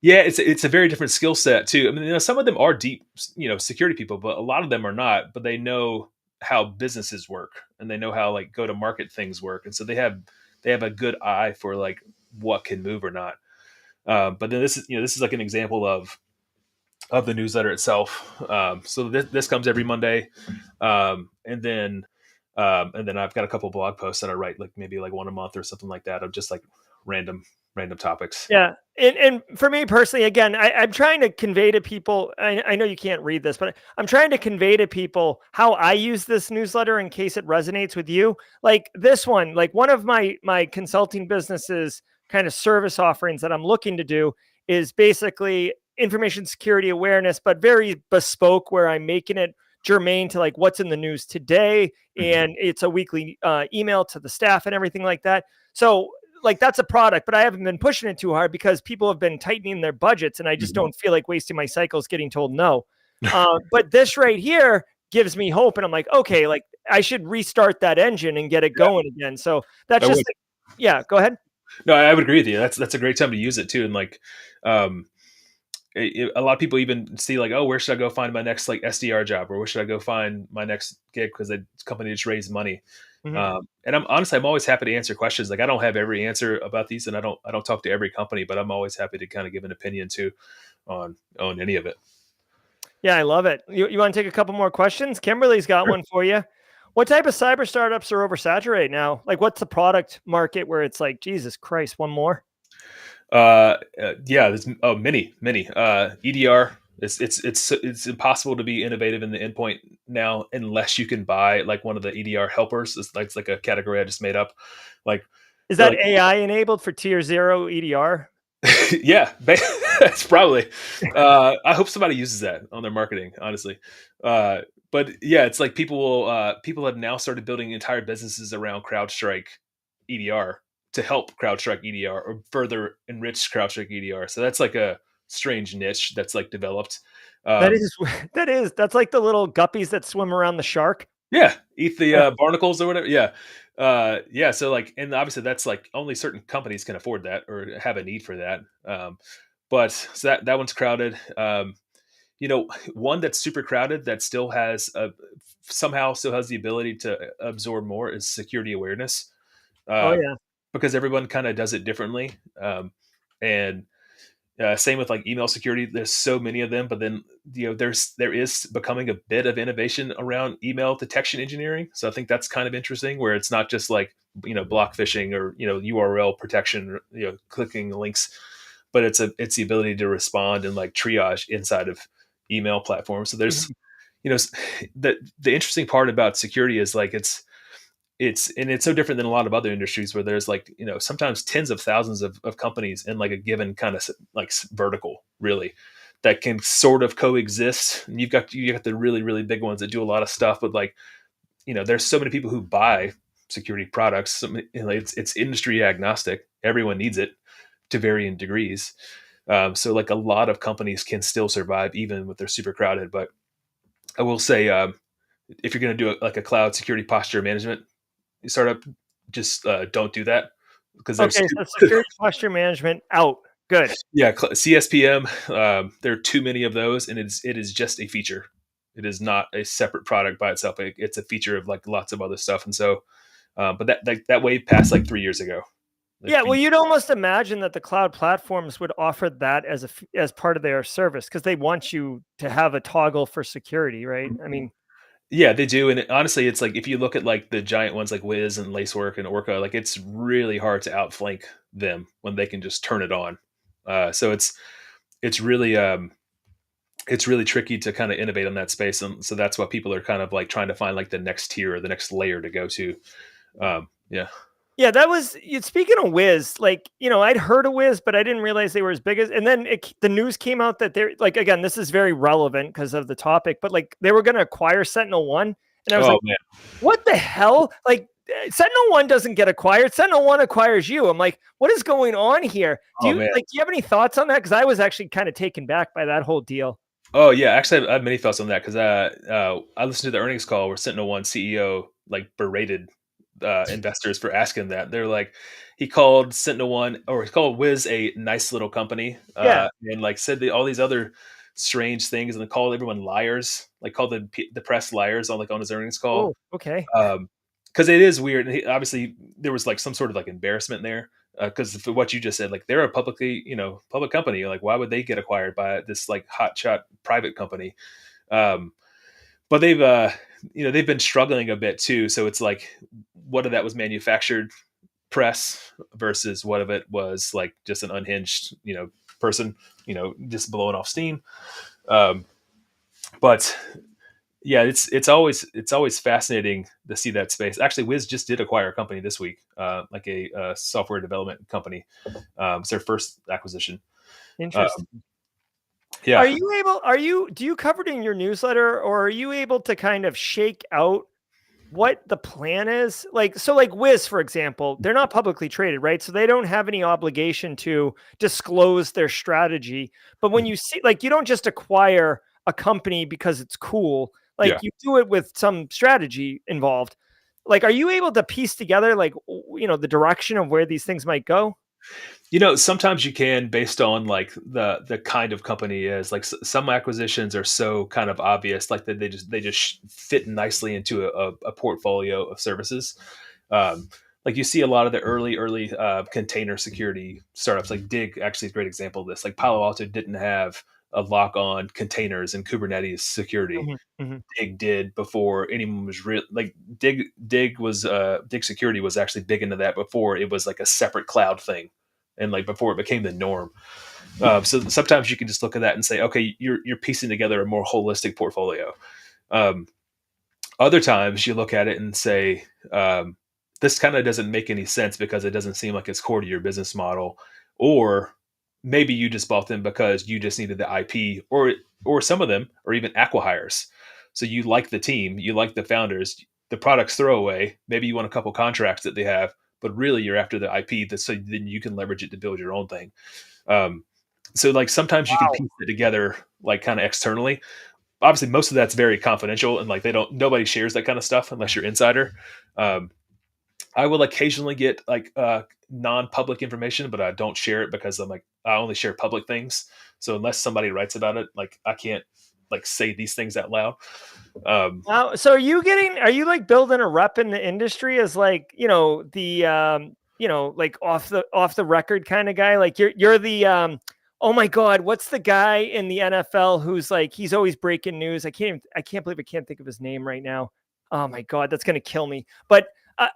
Yeah, it's a very different skill set too. I mean, some of them are deep, security people, but a lot of them are not. But they know how businesses work, and they know how like go to market things work, and so they have a good eye for like what can move or not. But then this is like an example of the newsletter itself. So this comes every Monday, and then I've got a couple blog posts that I write like maybe like one a month or something like that of just like random topics. Yeah. And for me personally, again, I'm trying to convey to people, I know you can't read this, but I'm trying to convey to people how I use this newsletter in case it resonates with you. Like this one, like one of my consulting businesses kind of service offerings that I'm looking to do is basically information security awareness, but very bespoke, where I'm making it germane to like what's in the news today. And it's a weekly email to the staff and everything like that. So like that's a product, but I haven't been pushing it too hard because people have been tightening their budgets, and I just don't feel like wasting my cycles getting told no. But this right here gives me hope, and I'm like, okay, like I should restart that engine and get it going again. So that's just, yeah, go ahead. No, I would agree with you. That's a great time to use it too. And like, a lot of people even see like, oh, where should I go find my next like SDR job, or where should I go find my next gig because the company just raised money. And I'm always happy to answer questions. Like I don't have every answer about these, and I don't talk to every company, but I'm always happy to kind of give an opinion too. on any of it. Yeah, I love it. You want to take a couple more questions? Kimberly's got one for you. What type of cyber startups are oversaturated now? Like, what's the product market where it's like, Jesus Christ, one more? Yeah, there's many. EDR. It's impossible to be innovative in the endpoint now unless you can buy like one of the EDR helpers. It's like a category I just made up. Like Is they're that like AI enabled for tier zero EDR? yeah, that's probably. I hope somebody uses that on their marketing, honestly. Uh, but yeah, it's like people have now started building entire businesses around CrowdStrike EDR to help CrowdStrike EDR or further enrich CrowdStrike EDR. So that's like a strange niche that's like developed. That Um, is, that's like the little guppies that swim around the shark. Yeah, eat the Yeah. barnacles or whatever. Yeah, yeah. So like, and obviously that's like only certain companies can afford that or have a need for that. But so that one's crowded. One that's super crowded that still has somehow still has the ability to absorb more is security awareness, Oh uh, yeah. because everyone kind of does it differently. And same with like email security. There's so many of them, but then there is becoming a bit of innovation around email detection engineering. So I think that's kind of interesting, where it's not just like block phishing or URL protection, or, clicking links, but it's the ability to respond and like triage inside of email platforms. So there's Mhm. you know the interesting part about security is like it's so different than a lot of other industries where there's like sometimes tens of thousands of companies in like a given kind of like vertical really that can sort of coexist. And you got the really really big ones that do a lot of stuff, but like there's so many people who buy security products. It's industry agnostic. Everyone needs it to varying degrees. So like a lot of companies can still survive even with their super crowded. But I will say, if you're going to do like a cloud security posture management startup, just don't do that because there's Okay, so security posture management out. Good. CSPM. There are too many of those, and it is just a feature. It is not a separate product by itself. It's a feature of like lots of other stuff, and so, but that wave passed like 3 years ago. Like Yeah, well, you'd almost imagine that the cloud platforms would offer that as part of their service because they want you to have a toggle for security, right? I mean, yeah, they do, and honestly, it's like if you look at like the giant ones like Wiz and Lacework and Orca, like it's really hard to outflank them when they can just turn it on. So it's really it's really tricky to kind of innovate on that space, and so that's why people are kind of like trying to find like the next tier or the next layer to go to. Yeah. yeah, that was speaking of Wiz, like, I'd heard of Wiz, but I didn't realize they were as big as, and then the news came out that they're like, again, this is very relevant because of the topic, but like they were going to acquire Sentinel One. And I was Oh like, man. what the hell? Like, Sentinel One doesn't get acquired. Sentinel One acquires you. I'm like, what is going on here? Do Oh you man. like, do you have any thoughts on that? Because I was actually kind of taken back by that whole deal. Oh yeah. Actually, I have many thoughts on that because I listened to the earnings call where Sentinel One CEO like berated investors for asking that. They're like, he called Sentinel One or he called Wiz a nice little company, Yeah. and like said all these other strange things, and then called everyone liars, like called the press liars on like on his earnings call. Oh, okay. Because it is weird. And obviously, there was like some sort of like embarrassment there. Because for what you just said, like they're a public company. Like, why would they get acquired by this like hotshot private company? Um, but they've been struggling a bit too. So it's like, what of that was manufactured press versus what of it was like just an unhinged, person, just blowing off steam. Um, but yeah, it's always fascinating to see that space. Actually, Wiz just did acquire a company this week, like a software development company. It's their first acquisition. Interesting. Yeah, Do you cover it in your newsletter, or are you able to kind of shake out what the plan is? Like Wiz, for example, they're not publicly traded, right? So they don't have any obligation to disclose their strategy. But when you see, like, you don't just acquire a company because it's cool. yeah. Like, you do it with some strategy involved. Like, are you able to piece together, like, the direction of where these things might go? Sometimes you can based on like the kind of company is like some acquisitions are so kind of obvious, like that they just fit nicely into a portfolio of services. Like you see a lot of the early container security startups, like Dig actually is a great example of this. Like Palo Alto didn't have a lock on containers and Kubernetes security. Mhm, mhm. Dig did before anyone was real. Like Dig Security was actually big into that before it was like a separate cloud thing, and like before it became the norm. So sometimes you can just look at that and say, okay, you're piecing together a more holistic portfolio. Um, Other times you look at it and say, this kind of doesn't make any sense because it doesn't seem like it's core to your business model, or maybe you just bought them because you just needed the IP, or some of them are even acquihires. So you like the team, you like the founders, the product's throwaway. Maybe you want a couple contracts that they have, but really you're after the IP that so then you can leverage it to build your own thing. Um, so like sometimes you can Wow. piece it together like kind of externally. Obviously most of that's very confidential and like nobody shares that kind of stuff unless you're insider. Um, I will occasionally get like non-public information, but I don't share it because I'm like I only share public things. So unless somebody writes about it, like I can't like say these things out loud. Wow. So are you like building a rep in the industry as like, like off the record kind of guy? Like you're the, oh my God, what's the guy in the NFL who's like, he's always breaking news. I can't believe I can't think of his name right now. Oh my God, that's going to kill me. But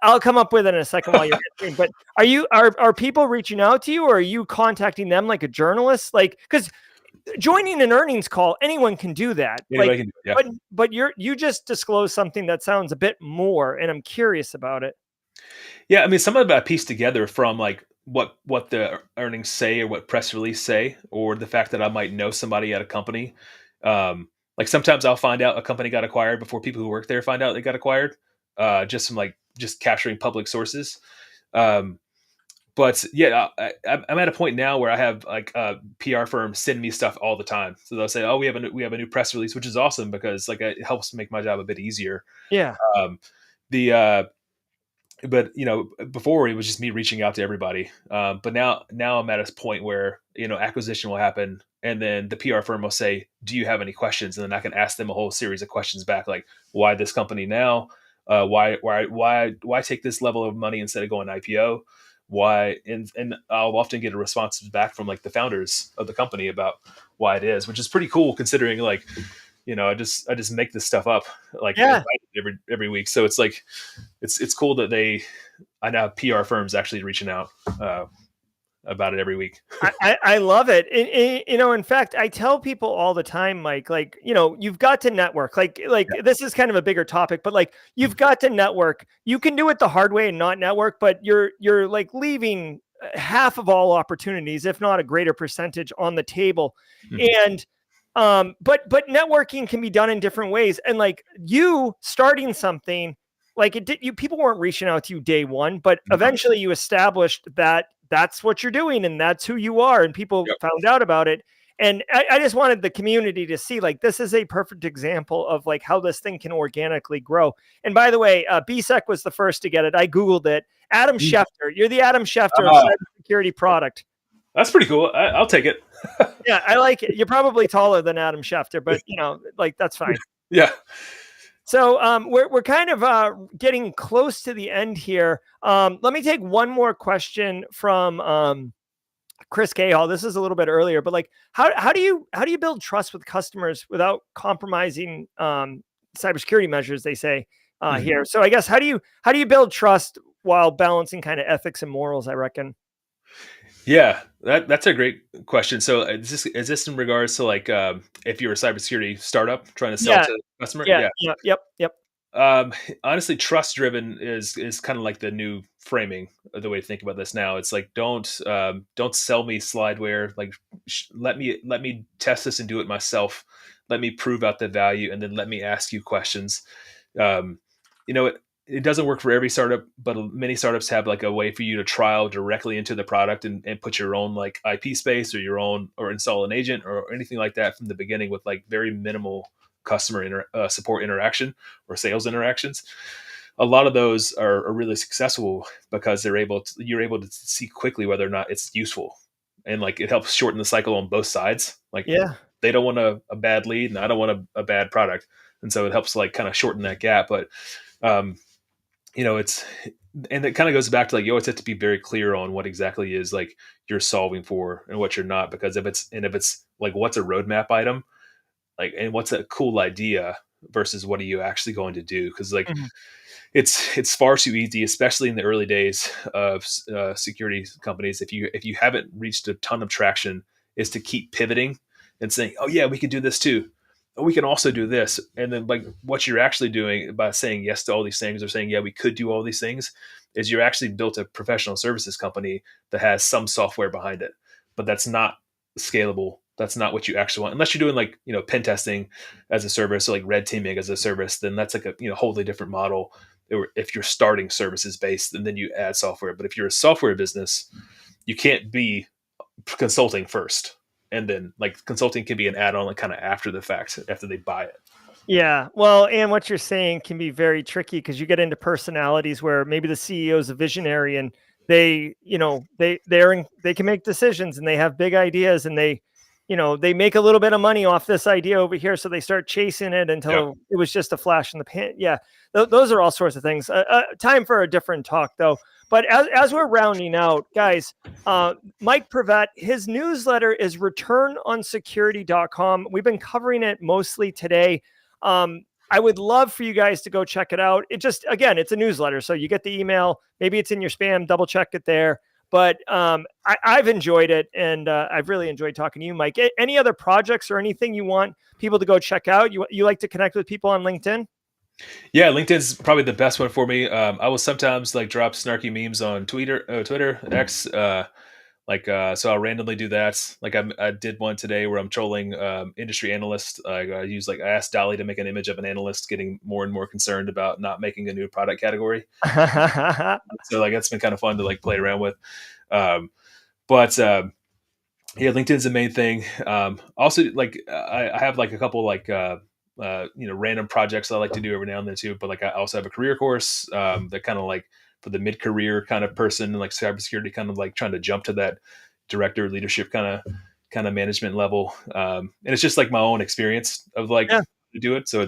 I'll come up with it in a second while you're answering. But are people reaching out to you, or are you contacting them like a journalist? Like, cause joining an earnings call, anyone can do that. Like, Anybody can do it. Yeah. but you just disclosed something that sounds a bit more, and I'm curious about it. Yeah, I mean, some of it I pieced together from like what the earnings say or what press release say, or the fact that I might know somebody at a company. Like sometimes I'll find out a company got acquired before people who work there find out they got acquired, just from like just capturing public sources. Um, but yeah, I'm at a point now where I have like PR firms send me stuff all the time. So they'll say, "Oh, we have a new press release," which is awesome because like it helps make my job a bit easier. Yeah. Um, the but before it was just me reaching out to everybody, but now I'm at a point where acquisition will happen and then the PR firm will say, do you have any questions, and then I can ask them a whole series of questions back, like why this company now, why take this level of money instead of going IPO, why, and I'll often get a response back from like the founders of the company about why it is, which is pretty cool considering like I just make this stuff up like Yeah. every week. So it's like it's cool that I now have PR firms actually reaching out about it every week. I love it. In fact, I tell people all the time, Mike, like, you've got to network. Like this is kind of a bigger topic, but like you've got to network. You can do it the hard way and not network, but you're like leaving half of all opportunities, if not a greater percentage, on the table. And but networking can be done in different ways. And like you starting something, like people weren't reaching out to you day one, but eventually you established that that's what you're doing and that's who you are, and people Yep. found out about it. And I just wanted the community to see like this is a perfect example of like how this thing can organically grow. And by the way, BSEC was the first to get it. I Googled it. Adam Schefter, you're the Adam Schefter of cybersecurity product. That's pretty cool. I'll take it. Yeah, I like it. You're probably taller than Adam Schefter, but like that's fine. Yeah. So we're kind of getting close to the end here. Let me take one more question from Chris Cahill. This is a little bit earlier, but like, how do you build trust with customers without compromising cybersecurity measures? They say here. So I guess how do you build trust while balancing kind of ethics and morals? I reckon. Yeah, that's a great question. So is this in regards to like if you're a cybersecurity startup trying to sell to a customer? Yeah. Yep. Um, Honestly, trust driven is kind of like the new framing of the way to think about this now. It's like don't sell me slideware. Like let me test this and do it myself. Let me prove out the value, and then let me ask you questions. Um, it doesn't work for every startup, but many startups have like a way for you to trial directly into the product and put your own like IP space or your own, or install an agent or anything like that from the beginning with like very minimal customer support interaction or sales interactions. A lot of those are really successful because you're able to see quickly whether or not it's useful, and like it helps shorten the cycle on both sides. Like they don't want a bad lead, and I don't want a bad product, and so it helps like kind of shorten that gap. But it's and it kind of goes back to like you always have to be very clear on what exactly is like you're solving for and what you're not, because if it's like what's a roadmap item, like, and what's a cool idea versus what are you actually going to do, because like Mhm. it's far too easy, especially in the early days of security companies. If you haven't reached a ton of traction, is to keep pivoting and saying, "Oh yeah, we could do this too. Oh, we can also do this." And then like what you're actually doing by saying yes to all these things, or saying yeah, we could do all these things, is you're actually built a professional services company that has some software behind it, but that's not scalable. That's not what you actually want, unless you're doing like pen testing as a service, or like red teaming as a service. Then that's like a wholly different model, or if you're starting services based and then you add software. But if you're a software business, you can't be consulting first. And then like consulting can be an add-on, like kind of after the fact, after they buy it. Yeah. Well, and what you're saying can be very tricky because you get into personalities where maybe the CEO is a visionary and they, they can make decisions and they have big ideas and they make a little bit of money off this idea over here. So they start chasing it Yeah. until it was just a flash in the pan. Yeah. Those are all sorts of things. Time for a different talk though. But as we're rounding out, guys, Mike Privette, his newsletter is returnonsecurity.com. We've been covering it mostly today. I would love for you guys to go check it out. It just, again, it's a newsletter. So you get the email, maybe it's in your spam, double check it there. But I've enjoyed it, and I've really enjoyed talking to you, Mike. Any other projects or anything you want people to go check out? You like to connect with people on LinkedIn? Yeah, LinkedIn's probably the best one for me. I will sometimes like drop snarky memes on Twitter, X. So I'll randomly do that. Like I did one today where I'm trolling industry analysts. I asked Dolly to make an image of an analyst getting more and more concerned about not making a new product category. So like that's been kind of fun to like play around with. Um, but Yeah, LinkedIn's the main thing. Also, like I have like a couple like random projects I like to do every now and then too. But like I also have a career course that kind of like for the mid career kind of person, like cybersecurity, kind of like trying to jump to that director leadership kind of management level. And it's just like my own experience of like Yeah. to do it. So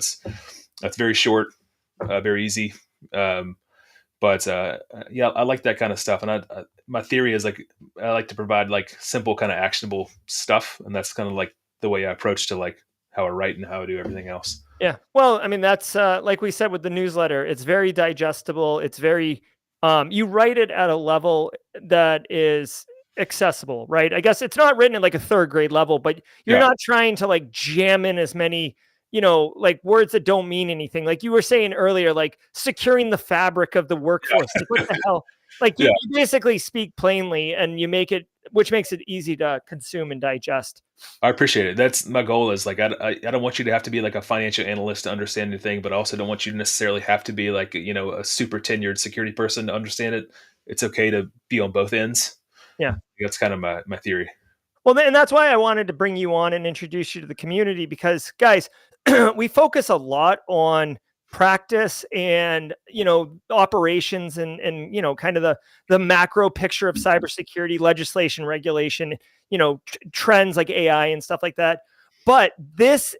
that's very short, very easy. Um, but yeah, I like that kind of stuff. And my theory is like I like to provide like simple kind of actionable stuff, and that's kind of like the way I approach to like how I write and how I do everything else. Yeah. Well, I mean, that's like we said with the newsletter, it's very digestible. It's very, you write it at a level that is accessible, right? I guess it's not written at like a third grade level, but you're Yeah, not trying to like jam in as many, like words that don't mean anything. Like you were saying earlier, like securing the fabric of the workforce. Like what the hell? Like you, yeah. you basically speak plainly and you make it, which makes it easy to consume and digest. I appreciate it. That's my goal. Is like I don't want you to have to be like a financial analyst to understand anything, but I also don't want you to necessarily have to be like a super tenured security person to understand it. It's okay to be on both ends. Yeah. That's kind of my theory. Well, and that's why I wanted to bring you on and introduce you to the community because, guys, we focus a lot on practice and operations and kind of the macro picture of cybersecurity legislation, regulation, trends like AI and stuff like that. But this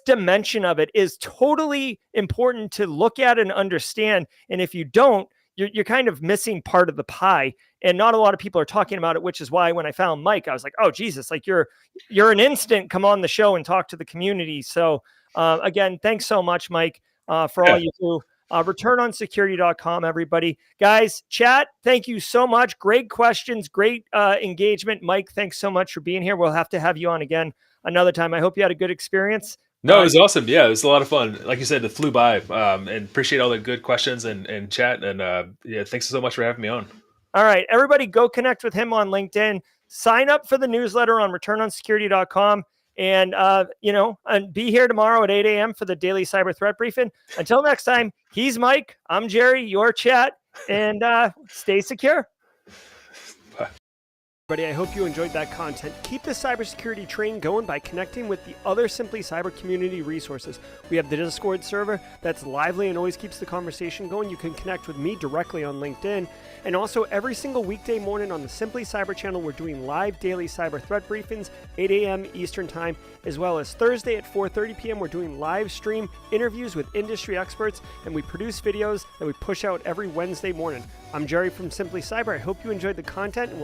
dimension of it is totally important to look at and understand. And if you don't, you're kind of missing part of the pie, and not a lot of people are talking about it, which is why when I found Mike, I was like, oh Jesus, like you're an instant, come on the show and talk to the community. So again, thanks so much, Mike, for all Yeah. you do. Returnonsecurity.com, everybody. Guys, chat, thank you so much. Great questions, great engagement. Mike, thanks so much for being here. We'll have to have you on again another time. I hope you had a good experience. No, it was awesome. Yeah, it was a lot of fun. Like you said, it flew by. And appreciate all the good questions and chat. And yeah, thanks so much for having me on. All right, everybody go connect with him on LinkedIn. Sign up for the newsletter on returnonsecurity.com. And, and be here tomorrow at 8 a.m. for the daily cyber threat briefing. Until next time, he's Mike. I'm Jerry, your chat, and stay secure. Everybody, I hope you enjoyed that content. Keep the cybersecurity train going by connecting with the other Simply Cyber community resources. We have the Discord server that's lively and always keeps the conversation going. You can connect with me directly on LinkedIn. And also every single weekday morning on the Simply Cyber channel, we're doing live daily cyber threat briefings, 8 a.m. Eastern time, as well as Thursday at 4:30 p.m. We're doing live stream interviews with industry experts, and we produce videos that we push out every Wednesday morning. I'm Jerry from Simply Cyber. I hope you enjoyed the content, and we'll